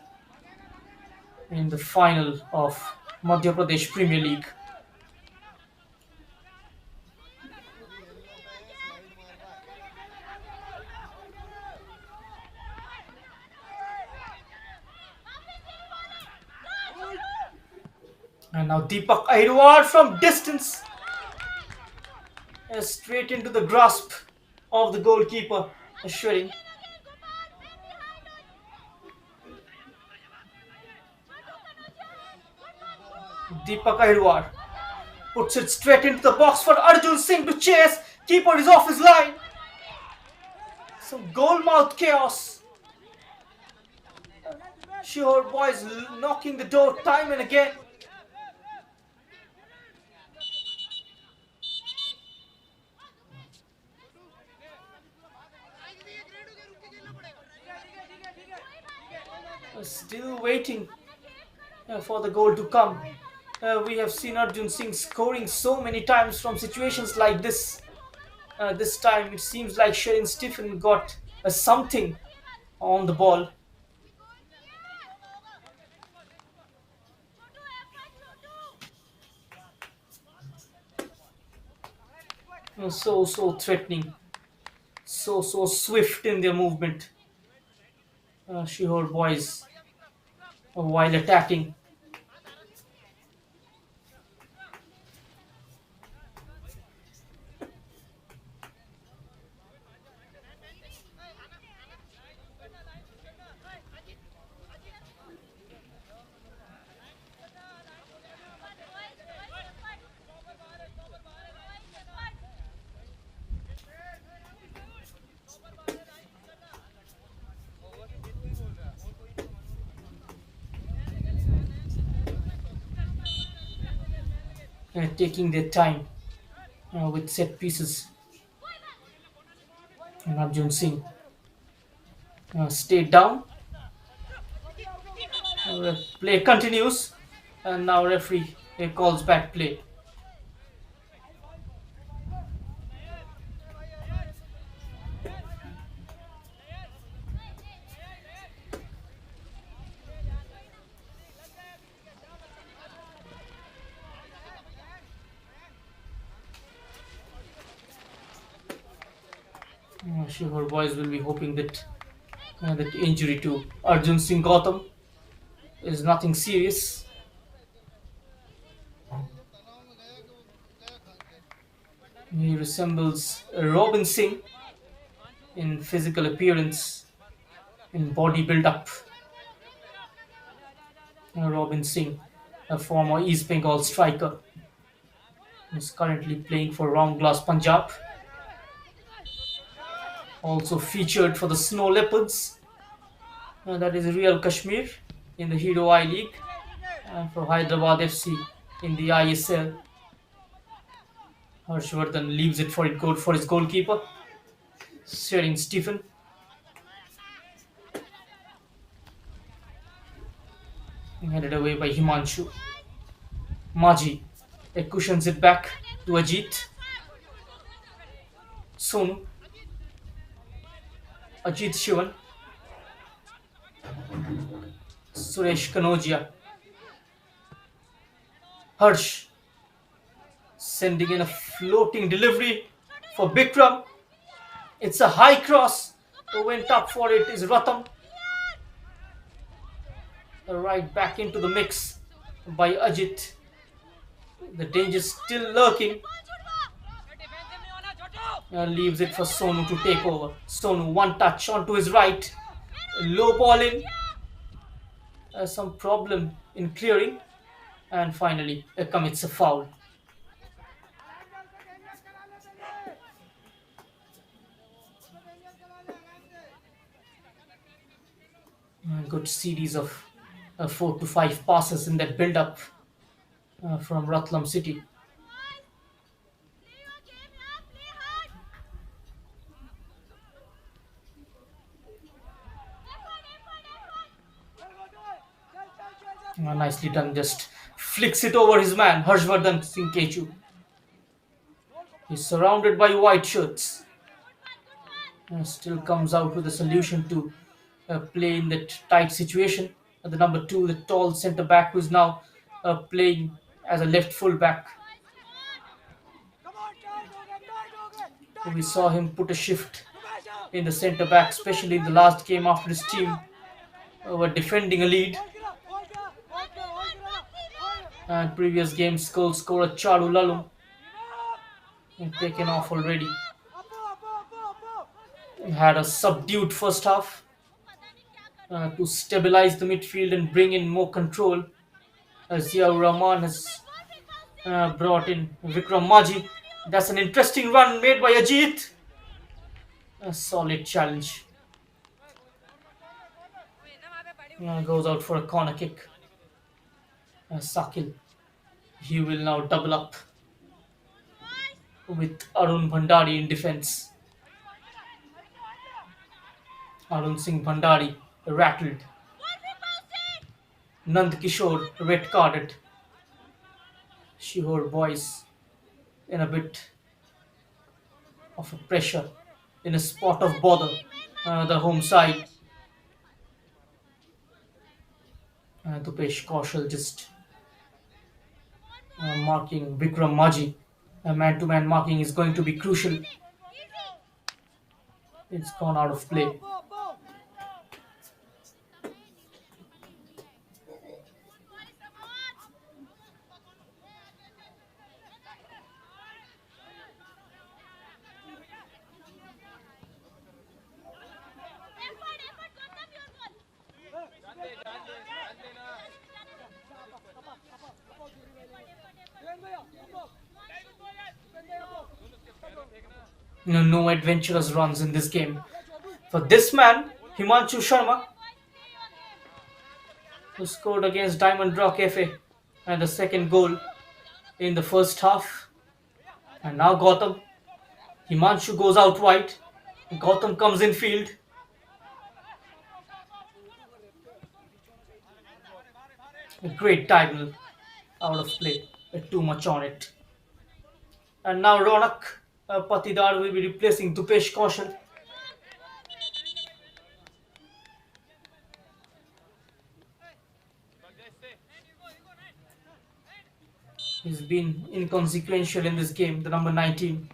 in the final of Madhya Pradesh Premier League. And now Deepak Airwar from distance, straight into the grasp of the goalkeeper, Ashwin. Deepak Airwar puts it straight into the box for Arjun Singh to chase. Keeper is off his line. Some goal mouth chaos. Shihur Boys knocking the door time and again. Still waiting for the goal to come. We have seen Arjun Singh scoring so many times from situations like this. This time it seems like Sherin Stephen got something on the ball. So threatening, so swift in their movement. Shihur Boys while attacking. Taking their time with set pieces. And Arjun Singh stayed down. Play continues, and now referee calls back play. Shihur Boys will be hoping that that injury to Arjun Singh Gautam is nothing serious. He resembles Robin Singh in physical appearance, in body build-up. Robin Singh, a former East Bengal striker, is currently playing for Round Glass Punjab. Also featured for the Snow Leopards, that is Real Kashmir in the Hero I League, and for Hyderabad FC in the ISL. Harshvardhan leaves it for his goalkeeper, Sherin Stephen. Headed away by Himanshu. Maji cushions it back to Ajit. Sonu. Ajit Shivan. Suresh Kanodia. Harsh sending in a floating delivery for Bikram. It's a high cross. Who went up for it is Ratlam. Right back into the mix by Ajit. The danger still lurking. Leaves it for Sonu to take over. Sonu, one touch onto his right. Low ball in. Some problem in clearing. And finally, commits a foul. Good series of 4 to 5 passes in that build up from Ratlam City. Nicely done, just flicks it over his man, Harshvardhan Singh Kechu. He's surrounded by white shirts. Still comes out with a solution to play in that tight situation. The number two, the tall centre back, who is now playing as a left full back. We saw him put a shift in the centre back, especially in the last game after his team were defending a lead. And previous games, goal scorer Charu Lalum taken off already. Had a subdued first half to stabilize the midfield and bring in more control. Ziaur Rahman has brought in Vikram Maji. That's an interesting run made by Ajit. A solid challenge. Goes out for a corner kick. Sakil. He will now double up with Arun Bhandari in defence. Arun Singh Bhandari rattled. Nand Kishore red carded. Shihur Boys in a bit of a pressure, in a spot of bother. The home side. Dupesh Kaushal just marking Vikram Maji. Man-to-man marking is going to be crucial. It's gone out of play. No adventurous runs in this game. For this man, Himanshu Sharma, who scored against Diamond Rock FA and the second goal in the first half. And now Gautam. Himanshu goes out wide. Gautam comes in field. A great diagonal out of play. Too much on it. And now Ronak Patidar will be replacing Dupesh Kaushal. He's been inconsequential in this game, the number 19.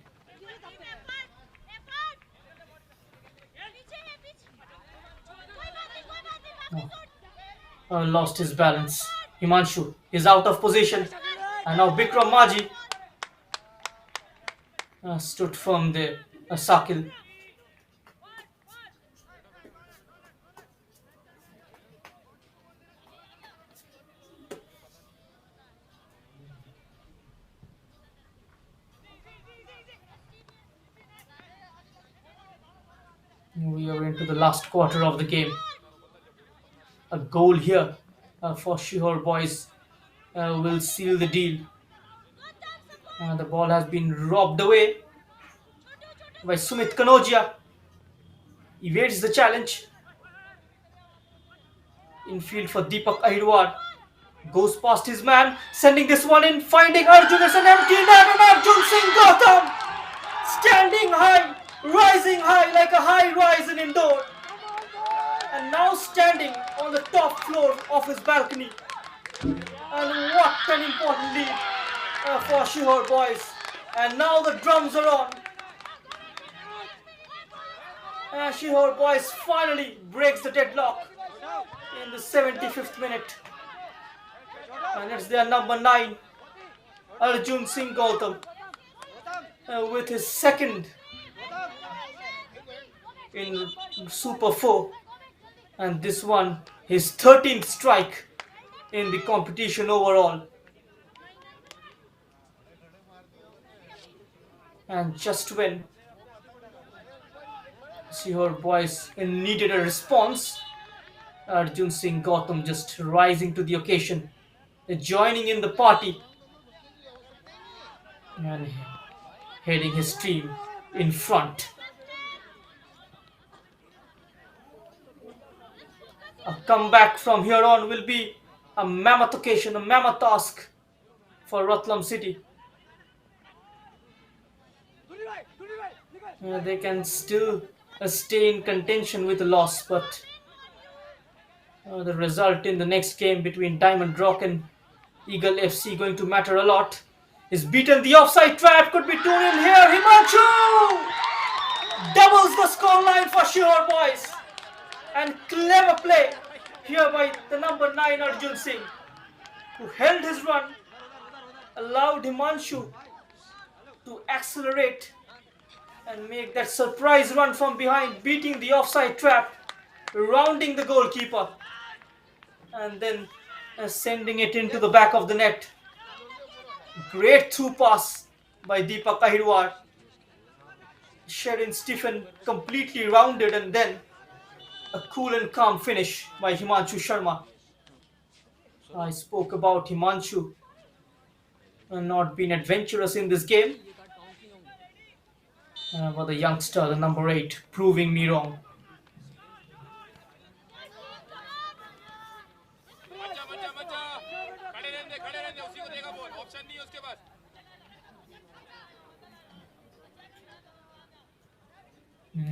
Lost his balance. Himanshu is out of position. And now Vikram Maji stood firm there. Sakil. We are into the last quarter of the game. A goal here for Shihur Boys will seal the deal. The ball has been robbed away by Sumit Kanojia. Evades the challenge. Infield for Deepak Ahirwar. Goes past his man, sending this one in, finding Arjun. It's an empty net, and Arjun Singh Gautam standing high, rising high like a high rise in Indore. And now standing on the top floor of his balcony. And what an important lead for Shihur Boys. And now the drums are on. Shihur Boys finally breaks the deadlock in the 75th minute. And it's their number 9, Arjun Singh Gautam with his second in Super 4, and this one his 13th strike in the competition overall. And just when Shihur Boys needed a response, Arjun Singh Gautam just rising to the occasion, joining in the party and heading his team in front. A comeback from here on will be a mammoth occasion, a mammoth task for Ratlam City. They can still stay in contention with a loss, but the result in the next game between Diamond Rock and Eagle FC going to matter a lot. Is beaten, the offside trap could be 2-0 here. Himanshu doubles the scoreline for Shihur Boys. And clever play here by the number 9 Arjun Singh, who held his run, allowed Himanshu to accelerate and make that surprise run from behind, beating the offside trap, rounding the goalkeeper, and then sending it into the back of the net. Great through pass by Deepak Ahirwar. Sherin Stephen completely rounded, and then a cool and calm finish by Himanshu Sharma. I spoke about Himanshu not being adventurous in this game, but the youngster, the number 8, proving me wrong.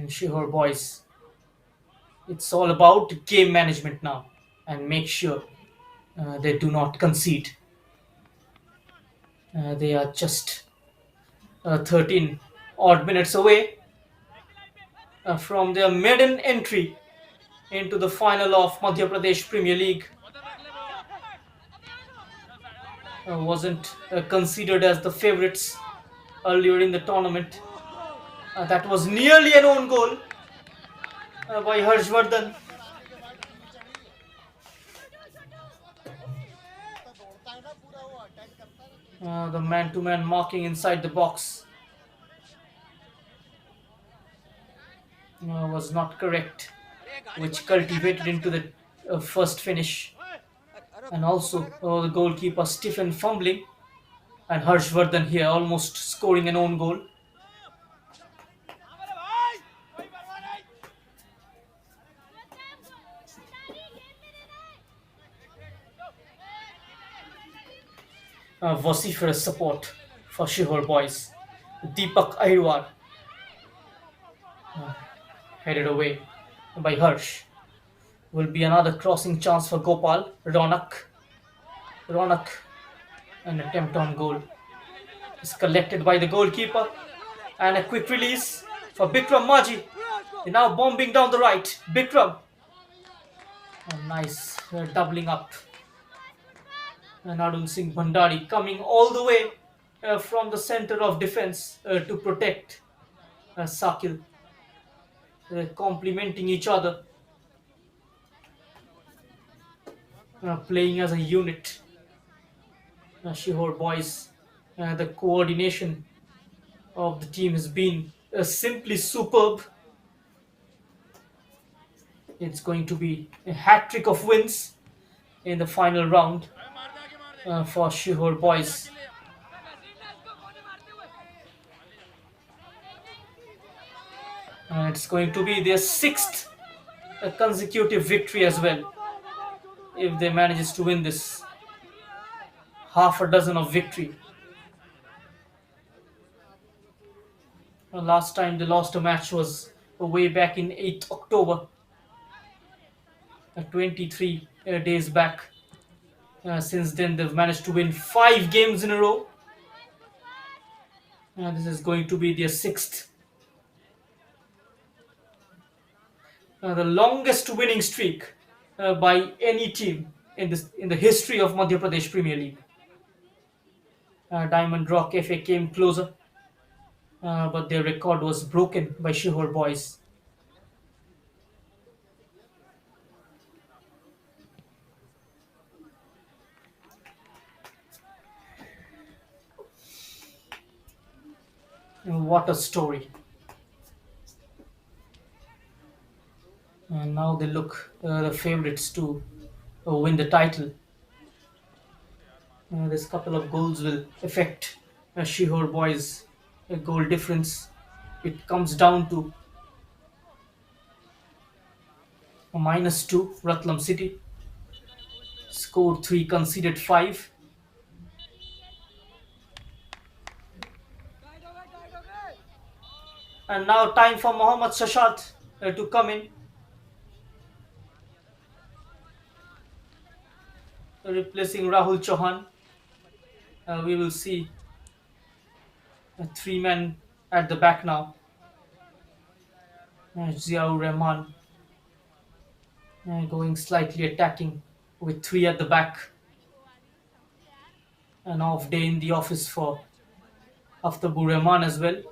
Shihur Boys, it's all about game management now, and make sure they do not concede. They are just 13 odd minutes away from their maiden entry into the final of Madhya Pradesh Premier League. Wasn't considered as the favourites earlier in the tournament. That was nearly an own goal by Harshvardhan. The man-to-man marking inside the box was not correct, which cultivated into the first finish. And also the goalkeeper Stephen fumbling, and Harshvardhan here almost scoring an own goal. Vociferous support for Shihur Boys. Deepak Ahirwar headed away by Harsh. Will be another crossing chance for Gopal. Ronak, an attempt on goal is collected by the goalkeeper, and a quick release for Bikram Maji. They're now bombing down the right. Bikram, a nice doubling up. And Arun Singh Bhandari coming all the way from the center of defense to protect Sakil. Complementing each other, playing as a unit. Shihur Boys, the coordination of the team has been simply superb. It's going to be a hat-trick of wins in the final round for Shihur Boys. And it's going to be their 6th consecutive victory as well, if they manages to win this. Half a dozen of victory. Last time they lost a match was way back in 8th October, 23 days back. Since then they've managed to win 5 games in a row. This is going to be their 6th. The longest winning streak by any team in the history of Madhya Pradesh Premier League. Diamond Rock FA came closer, but their record was broken by Shihur Boys. What a story. And now they look the favorites to win the title. This couple of goals will affect Shihur Boys' goal difference. It comes down to a -2. Ratlam City scored 3, conceded 5. And now time for Mohammad Shashat to come in, replacing Rahul Chauhan. We will see a three-man at the back now. Ziaur Rahman going slightly attacking with three at the back. An off day in the office for Aftabur Rahman as well.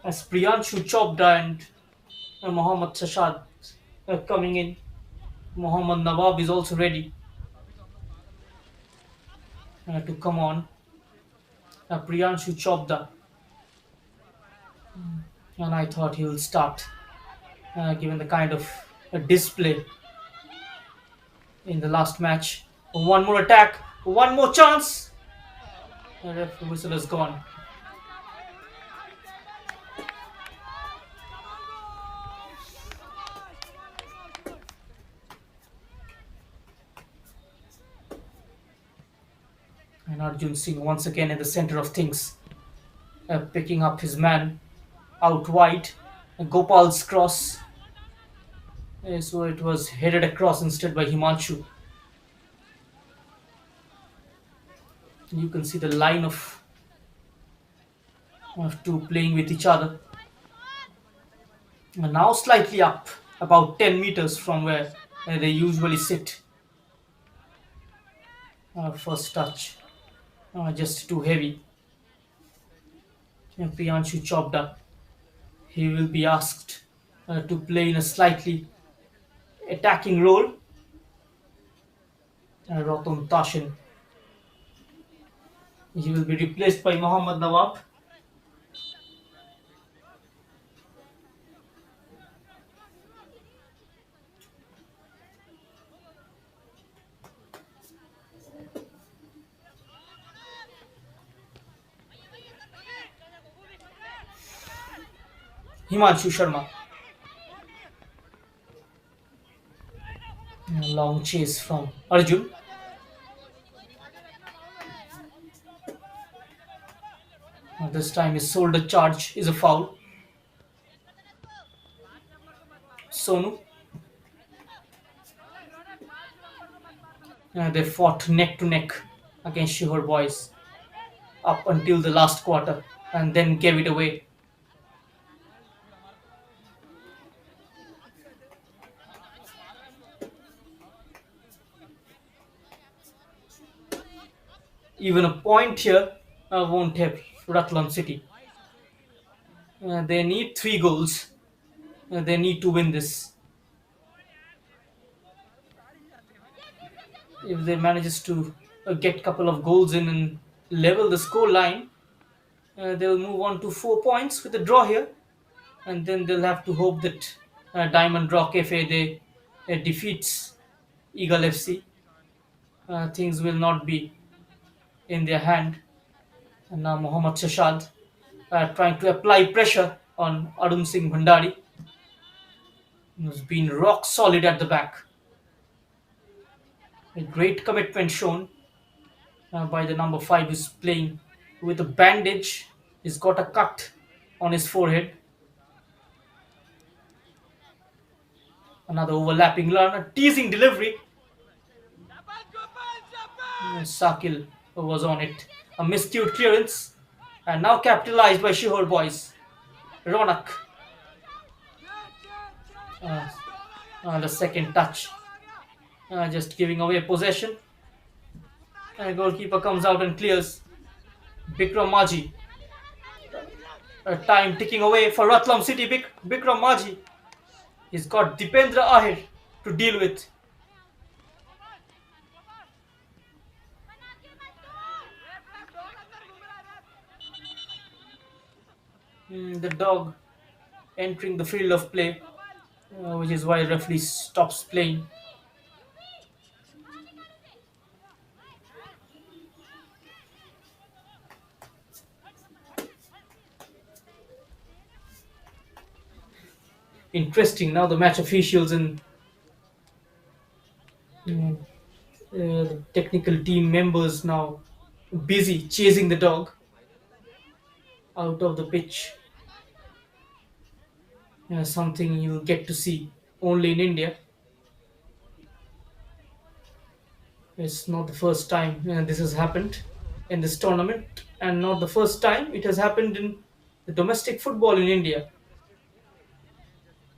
As Priyanshu Chopra and Mohammad Shashad coming in. Mohammad Nawab is also ready to come on. Priyanshu Chopra. And I thought he will start, given the kind of display in the last match. One more attack, one more chance. The referee whistle is gone. And Arjun Singh once again in the center of things, picking up his man out wide. Gopal's cross. So it was headed across instead by Himanshu. You can see the line of two playing with each other. And now slightly up, about 10 meters from where they usually sit. First touch, just too heavy. Priyanshu Chopra, he will be asked to play in a slightly attacking role. Rotan Tashin, he will be replaced by Mohammad Nawab. Himanshu Sharma. Long chase from Arjun. This time his shoulder charge is a foul. Sonu. They fought neck to neck against Shihur Boys up until the last quarter and then gave it away. Even a point here won't help Ratlam City. They need 3 goals. They need to win this. If they manages to get a couple of goals in and level the score line, they'll move on to 4 points with a draw here, and then they'll have to hope that Diamond Rock FA they defeats Eagle FC. Things will not be in their hand. And now Mohammad Shashad trying to apply pressure on Arun Singh Bhandari, who's been rock solid at the back. A great commitment shown by the number 5 who's playing with a bandage. He's got a cut on his forehead. Another overlapping run, a teasing delivery. Sakil was on it. A miscued clearance. And now capitalized by Shihur Boys. Ronak. The second touch. Just giving away possession. And goalkeeper comes out and clears. Bikram Maji. Time ticking away for Ratlam City. Bikram Maji. He's got Dipendra Ahir to deal with. The dog entering the field of play, which is why referee stops playing. Interesting. Now the match officials and the technical team members now busy chasing the dog out of the pitch. Something you'll get to see only in India. It's not the first time this has happened in this tournament, and not the first time it has happened in the domestic football in India.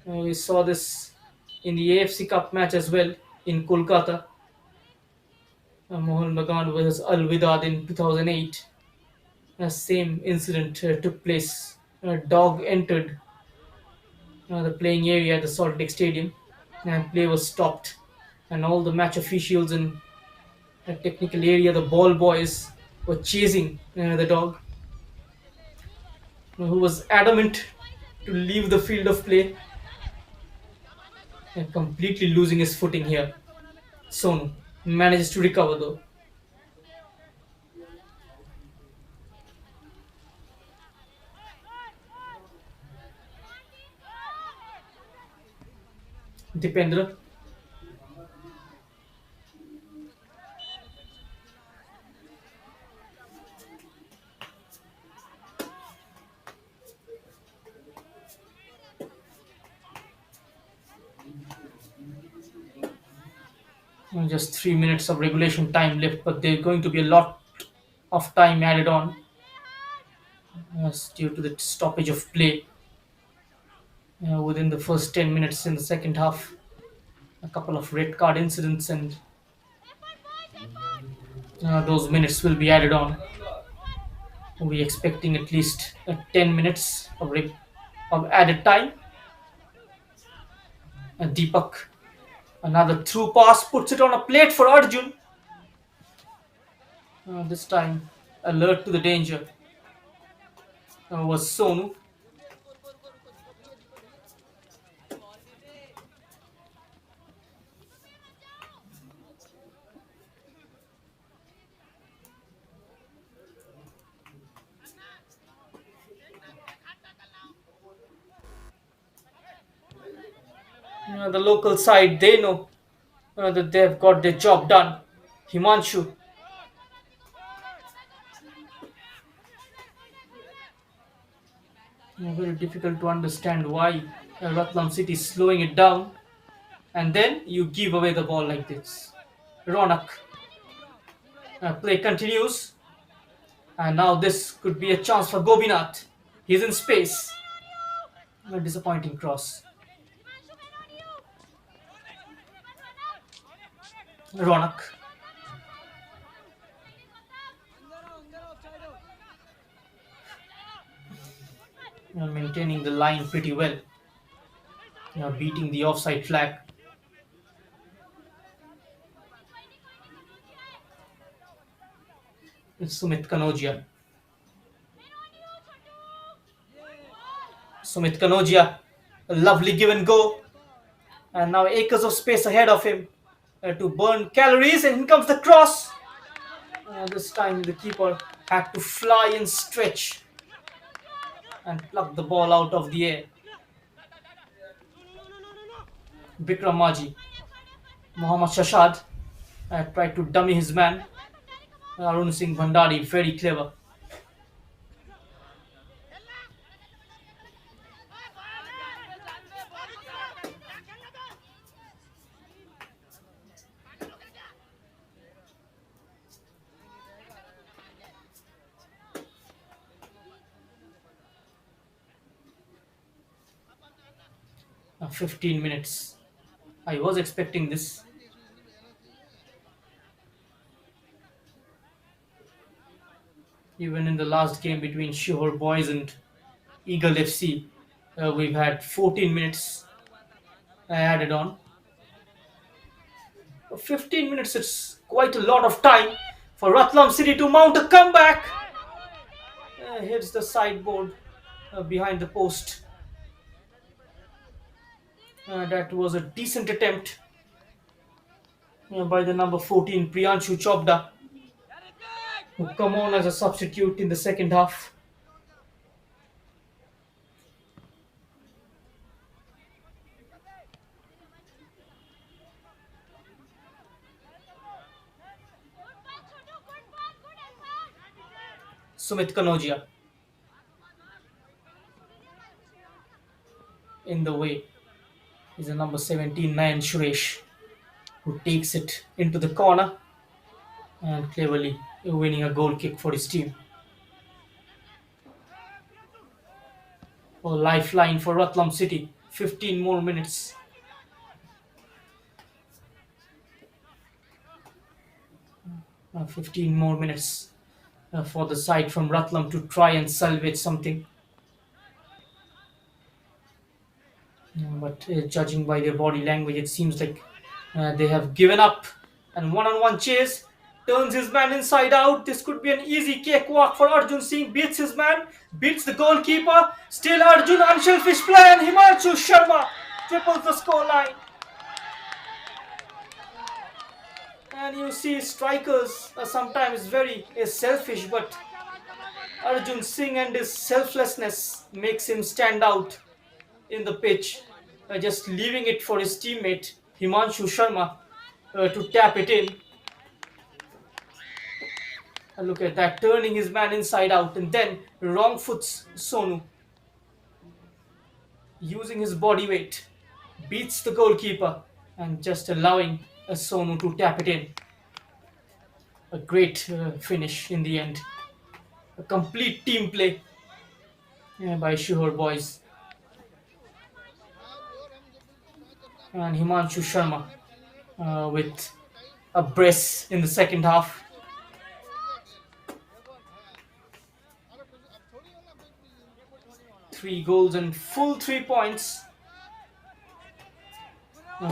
We saw this in the AFC Cup match as well in Kolkata. Mohun Bagan versus Al Widad in 2008. The same incident took place. A dog entered the playing area at the Salt Lake Stadium, and play was stopped. And all the match officials in the technical area, the ball boys, were chasing the dog, who was adamant to leave the field of play and completely losing his footing here. Sonu manages to recover though. Dipendra. Just 3 minutes of regulation time left, but there's going to be a lot of time added on due to the stoppage of play within the first 10 minutes in the second half. A couple of red card incidents, and those minutes will be added on. We're expecting at least 10 minutes of added time. Deepak, another through pass, puts it on a plate for Arjun. This time, alert to the danger was Sonu. The local side, they know that they've got their job done. Himanshu. Very difficult to understand why Ratlam City is slowing it down, and then you give away the ball like this. Ronak. Play continues, and now this could be a chance for Gobinath. He's in space. A disappointing cross. Ronak. Maintaining the line pretty well. Beating the offside flag. It's Sumit Kanojia. Sumit Kanojia. A lovely give and go. And now acres of space ahead of him to burn calories. And in comes the cross. This time the keeper had to fly and stretch and pluck the ball out of the air. Bikram Maji. Mohammad Shashad tried to dummy his man. Arun Singh Bhandari, very clever. Now 15 minutes. I was expecting this. Even in the last game between Shihur Boys and Eagle FC, we've had 14 minutes added on. 15 minutes, it's quite a lot of time for Ratlam City to mount a comeback. Hits the sideboard behind the post. That was a decent attempt by the number 14 Priyanshu Chopda, who come on as a substitute in the second half. Sumit Kanodia in the way is a number 17 Nayan Suresh, who takes it into the corner and cleverly winning a goal kick for his team. A lifeline for Ratlam City. 15 more minutes. 15 more minutes for the side from Ratlam to try and salvage something. But judging by their body language, it seems like they have given up. And one-on-one chase turns his man inside out. This could be an easy cakewalk for Arjun Singh. Beats his man, beats the goalkeeper. Still Arjun, unselfish play, and Himanshu Sharma triples the scoreline. And you see, strikers are sometimes very selfish, but Arjun Singh and his selflessness makes him stand out in the pitch, just leaving it for his teammate Himanshu Sharma to tap it in. And look at that, turning his man inside out, and then wrong foots Sonu, using his body weight, beats the goalkeeper and just allowing Sonu to tap it in. A great finish in the end. A complete team play by Shihur Boys. And Himanshu Sharma with a brace in the second half. Three goals and full 3 points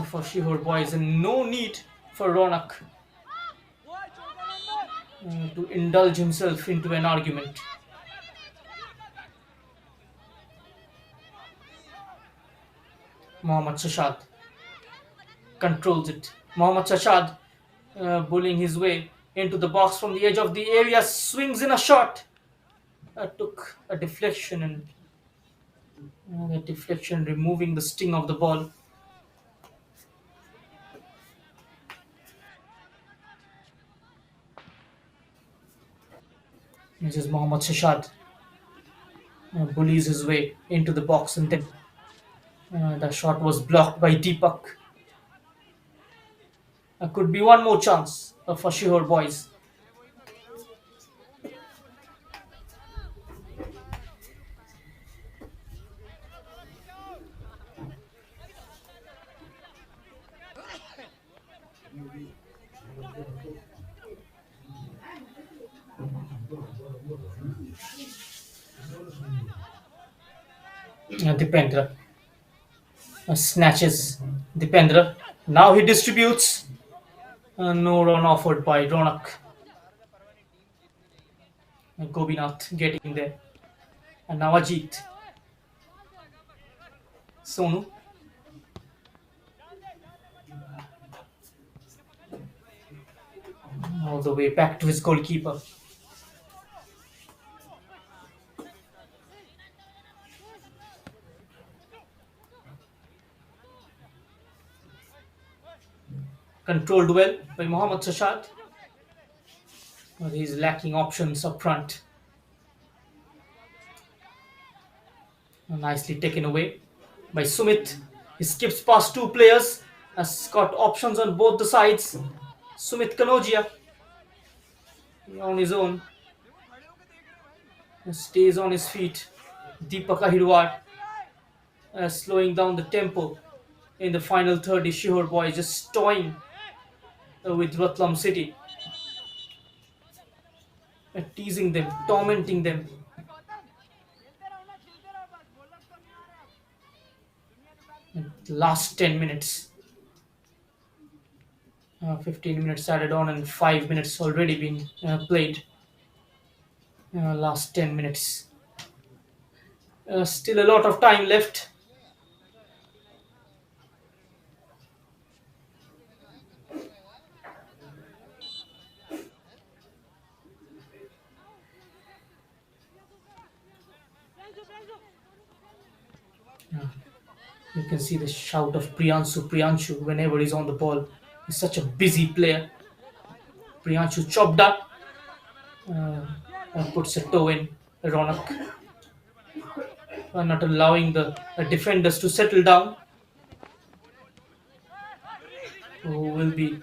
for Shihur Boys, and no need for Ronak to indulge himself into an argument. Mohammad Shashad controls it. Mohammad Shashad bullying his way into the box from the edge of the area, swings in a shot. Took a deflection, and that deflection removing the sting of the ball. This is Mohammad Shashad. Bullies his way into the box, and then the shot was blocked by Deepak. Could be one more chance for Shihur Boys. Dipendra snatches Dipendra. Now he distributes. No run offered by Ronak. Gobinath getting there. And now Ajit. Sonu. All the way back to his goalkeeper. Controlled well by Mohammad Shashad. But he's lacking options up front. Nicely taken away by Sumit. He skips past two players. Has got options on both the sides. Sumit Kanodia on his own. Stays on his feet. Deepak Ahirwar slowing down the tempo in the final third. Shihur Boys just toying with Ratlam City. teasing them, tormenting them. Last 10 minutes, 15 minutes added on, and 5 minutes already been played. Last 10 minutes. Still a lot of time left. Uh, you can see the shout of Priyanshu whenever he's on the ball. He's such a busy player. Priyanshu chopped up, puts a toe in. Ronak not allowing the defenders to settle down, who will be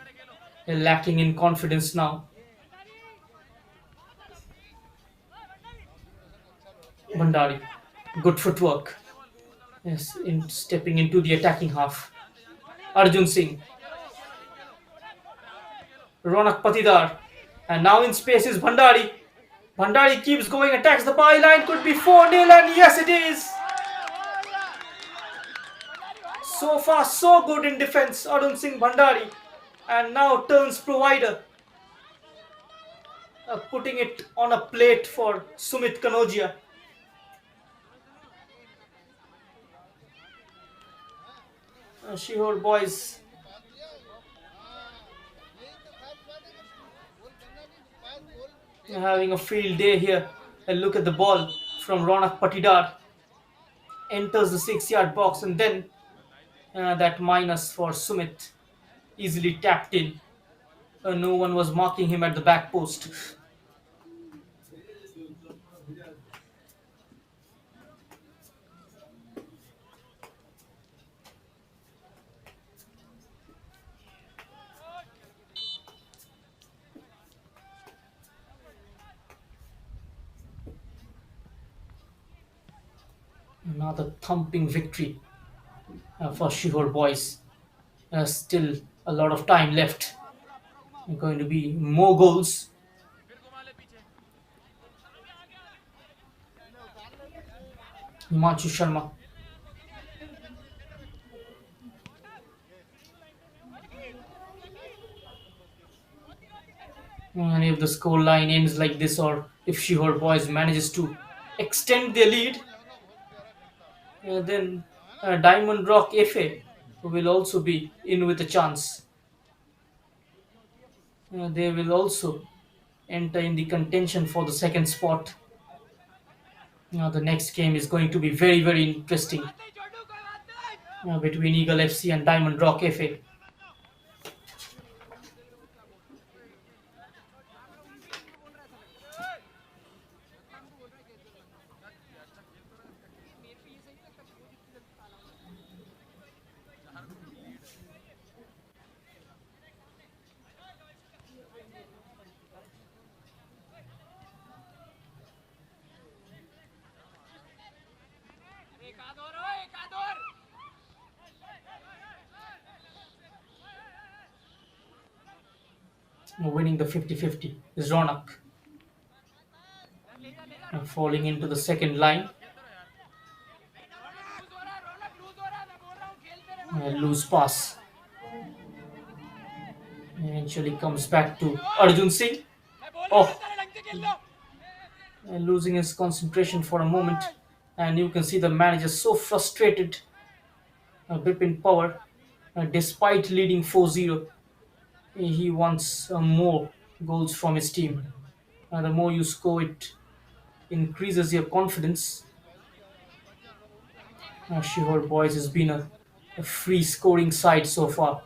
lacking in confidence now. Bhandari, good footwork. Yes, in stepping into the attacking half. Arjun Singh, Ronak Patidar, and now in space is Bhandari. Bhandari keeps going, attacks the byline, could be 4-0, and yes, it is. So far, so good in defense, Arun Singh Bhandari, and now turns provider, putting it on a plate for Sumit Kanodia. Shihur Boys having a field day here. And look at the ball from Ronak Patidar. Enters the 6-yard box, and then that minus for Sumit. Easily tapped in. No one was marking him at the back post. Another thumping victory for Shihur Boys. Still a lot of time left. Going to be more goals. Himanshu Sharma. And if the score line ends like this, or if Shihur Boys manages to extend their lead, then Diamond Rock FA will also be in with a chance. They will also enter in the contention for the second spot. The next game is going to be very, very interesting between Eagle FC and Diamond Rock FA. Winning the 50-50 is Ronak. Falling into the second line. Loose pass. Eventually comes back to Arjun Singh. Oh, losing his concentration for a moment. And you can see the manager so frustrated. Bipin Power, despite leading 4-0, he wants more goals from his team. The more you score, it increases your confidence. Shihur Boys has been a free scoring side so far.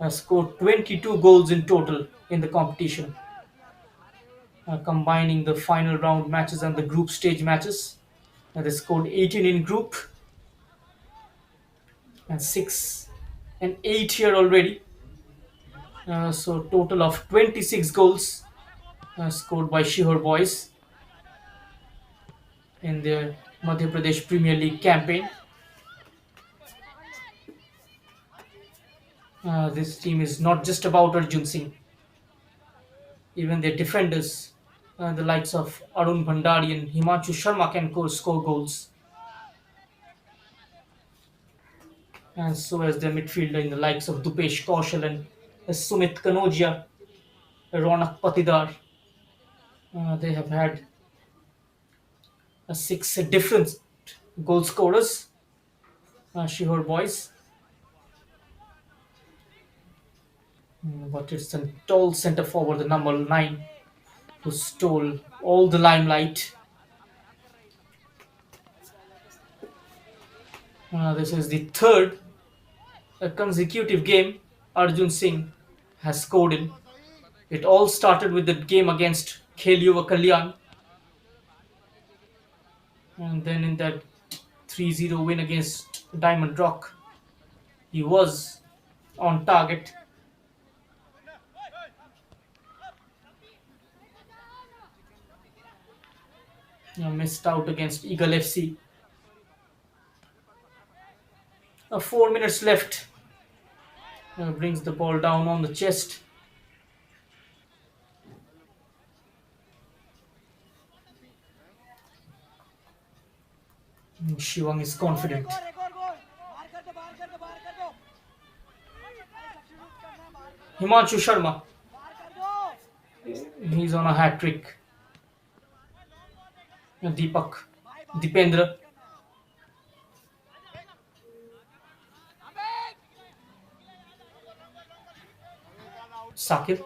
Scored 22 goals in total in the competition, combining the final round matches and the group stage matches. They scored 18 in group and 6 and 8 here already. So total of 26 goals scored by Shihur Boys in their Madhya Pradesh Premier League campaign. This team is not just about Arjun Singh. Even their defenders The likes of Arun Bhandari and Himanshu Sharma can score goals, and so as their midfielder in the likes of Dupesh Kaushal and Sumit Kanodia, Ronak Patidar. They have had six different goal scorers, Shihur Boys. But it's a tall centre forward, the number 9, who stole all the limelight. This is the third consecutive game Arjun Singh has scored in. It all started with the game against Khel Yuva Kalyan, and then in that 3-0 win against Diamond Rock, he was on target. Missed out against Eagle FC. 4 minutes left. Brings the ball down on the chest. Shivang is confident. Himanshu Sharma. He's on a hat trick. Dipendra. Sakir.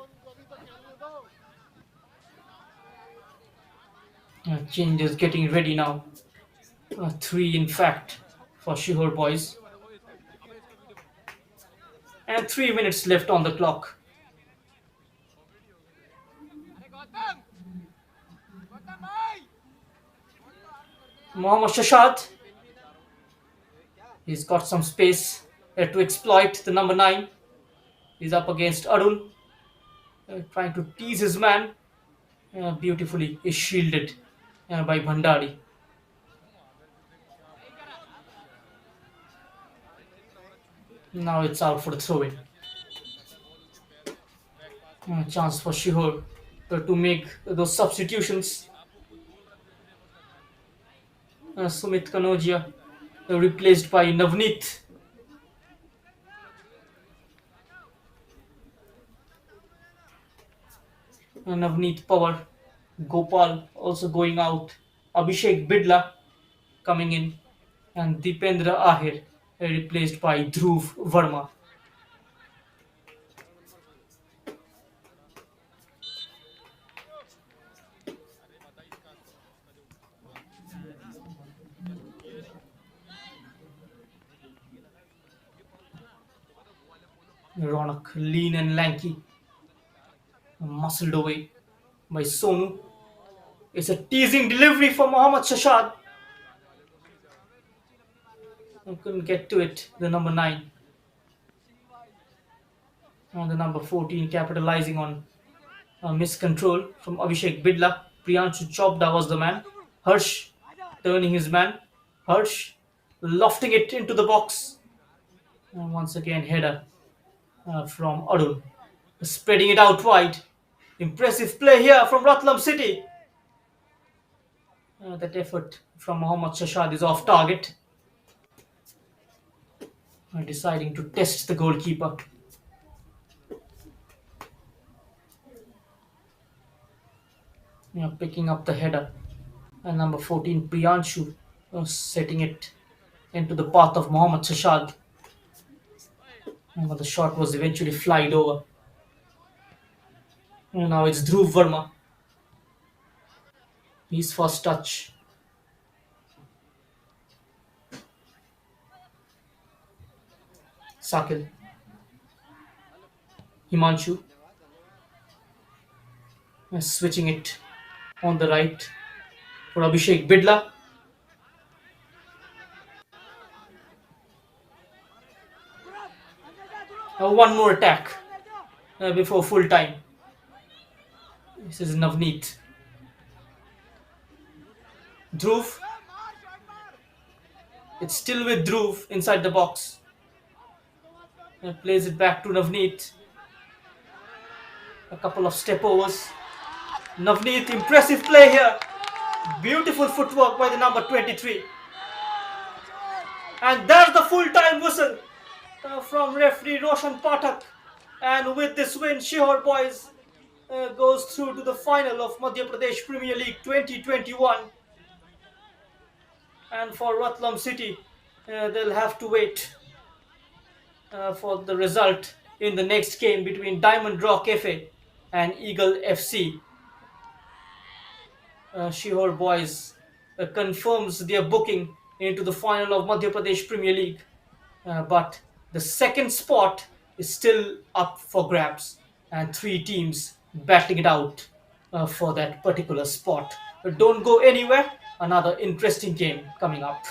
Change is getting ready now. Three, in fact, for Shihur Boys. And 3 minutes left on the clock. Mohammad Shashad. He's got some space to exploit the number 9. He's up against Arun. Trying to tease his man. Beautifully is shielded by Bhandari. Now it's out for the throw-in. Chance for Shihur to make those substitutions. Sumit Kanodia replaced by Navneet. Navneet Power. Gopal also going out. Abhishek Bidla coming in. And Dipendra Ahir replaced by Dhruv Verma. Ronak, lean and lanky, muscled away by Sonu. It's a teasing delivery for Mohammad Shashad. Couldn't get to it, the number 9. And the number 14 capitalizing on miscontrol from Abhishek Bidla. Priyanshu Chopda was the man. Harsh turning his man. Harsh lofting it into the box. And once again, header from Arun. Spreading it out wide. Impressive play here from Ratlam City. That effort from Mohammad Shashad is off target. Deciding to test the goalkeeper. Picking up the header. And number 14, Priyanshu, setting it into the path of Mohammad Shashad. But the shot was eventually flied over. And now it's Dhruv Verma. His first touch. Sakil. Himanshu. Switching it on the right for Abhishek Bidla. One more attack before full time. This is Navneet. Dhruv. It's still with Dhruv inside the box. Plays it back to Navneet. A couple of step overs. Navneet, impressive play here. Beautiful footwork by the number 23. And there's the full-time whistle from referee Roshan Pathak. And with this win, Shihur Boys goes through to the final of Madhya Pradesh Premier League 2021. And for Ratlam City, they'll have to wait for the result in the next game between Diamond Rock FA and Eagle FC. Shihur Boys confirms their booking into the final of Madhya Pradesh Premier League. But the second spot is still up for grabs, and three teams battling it out for that particular spot. But don't go anywhere, another interesting game coming up.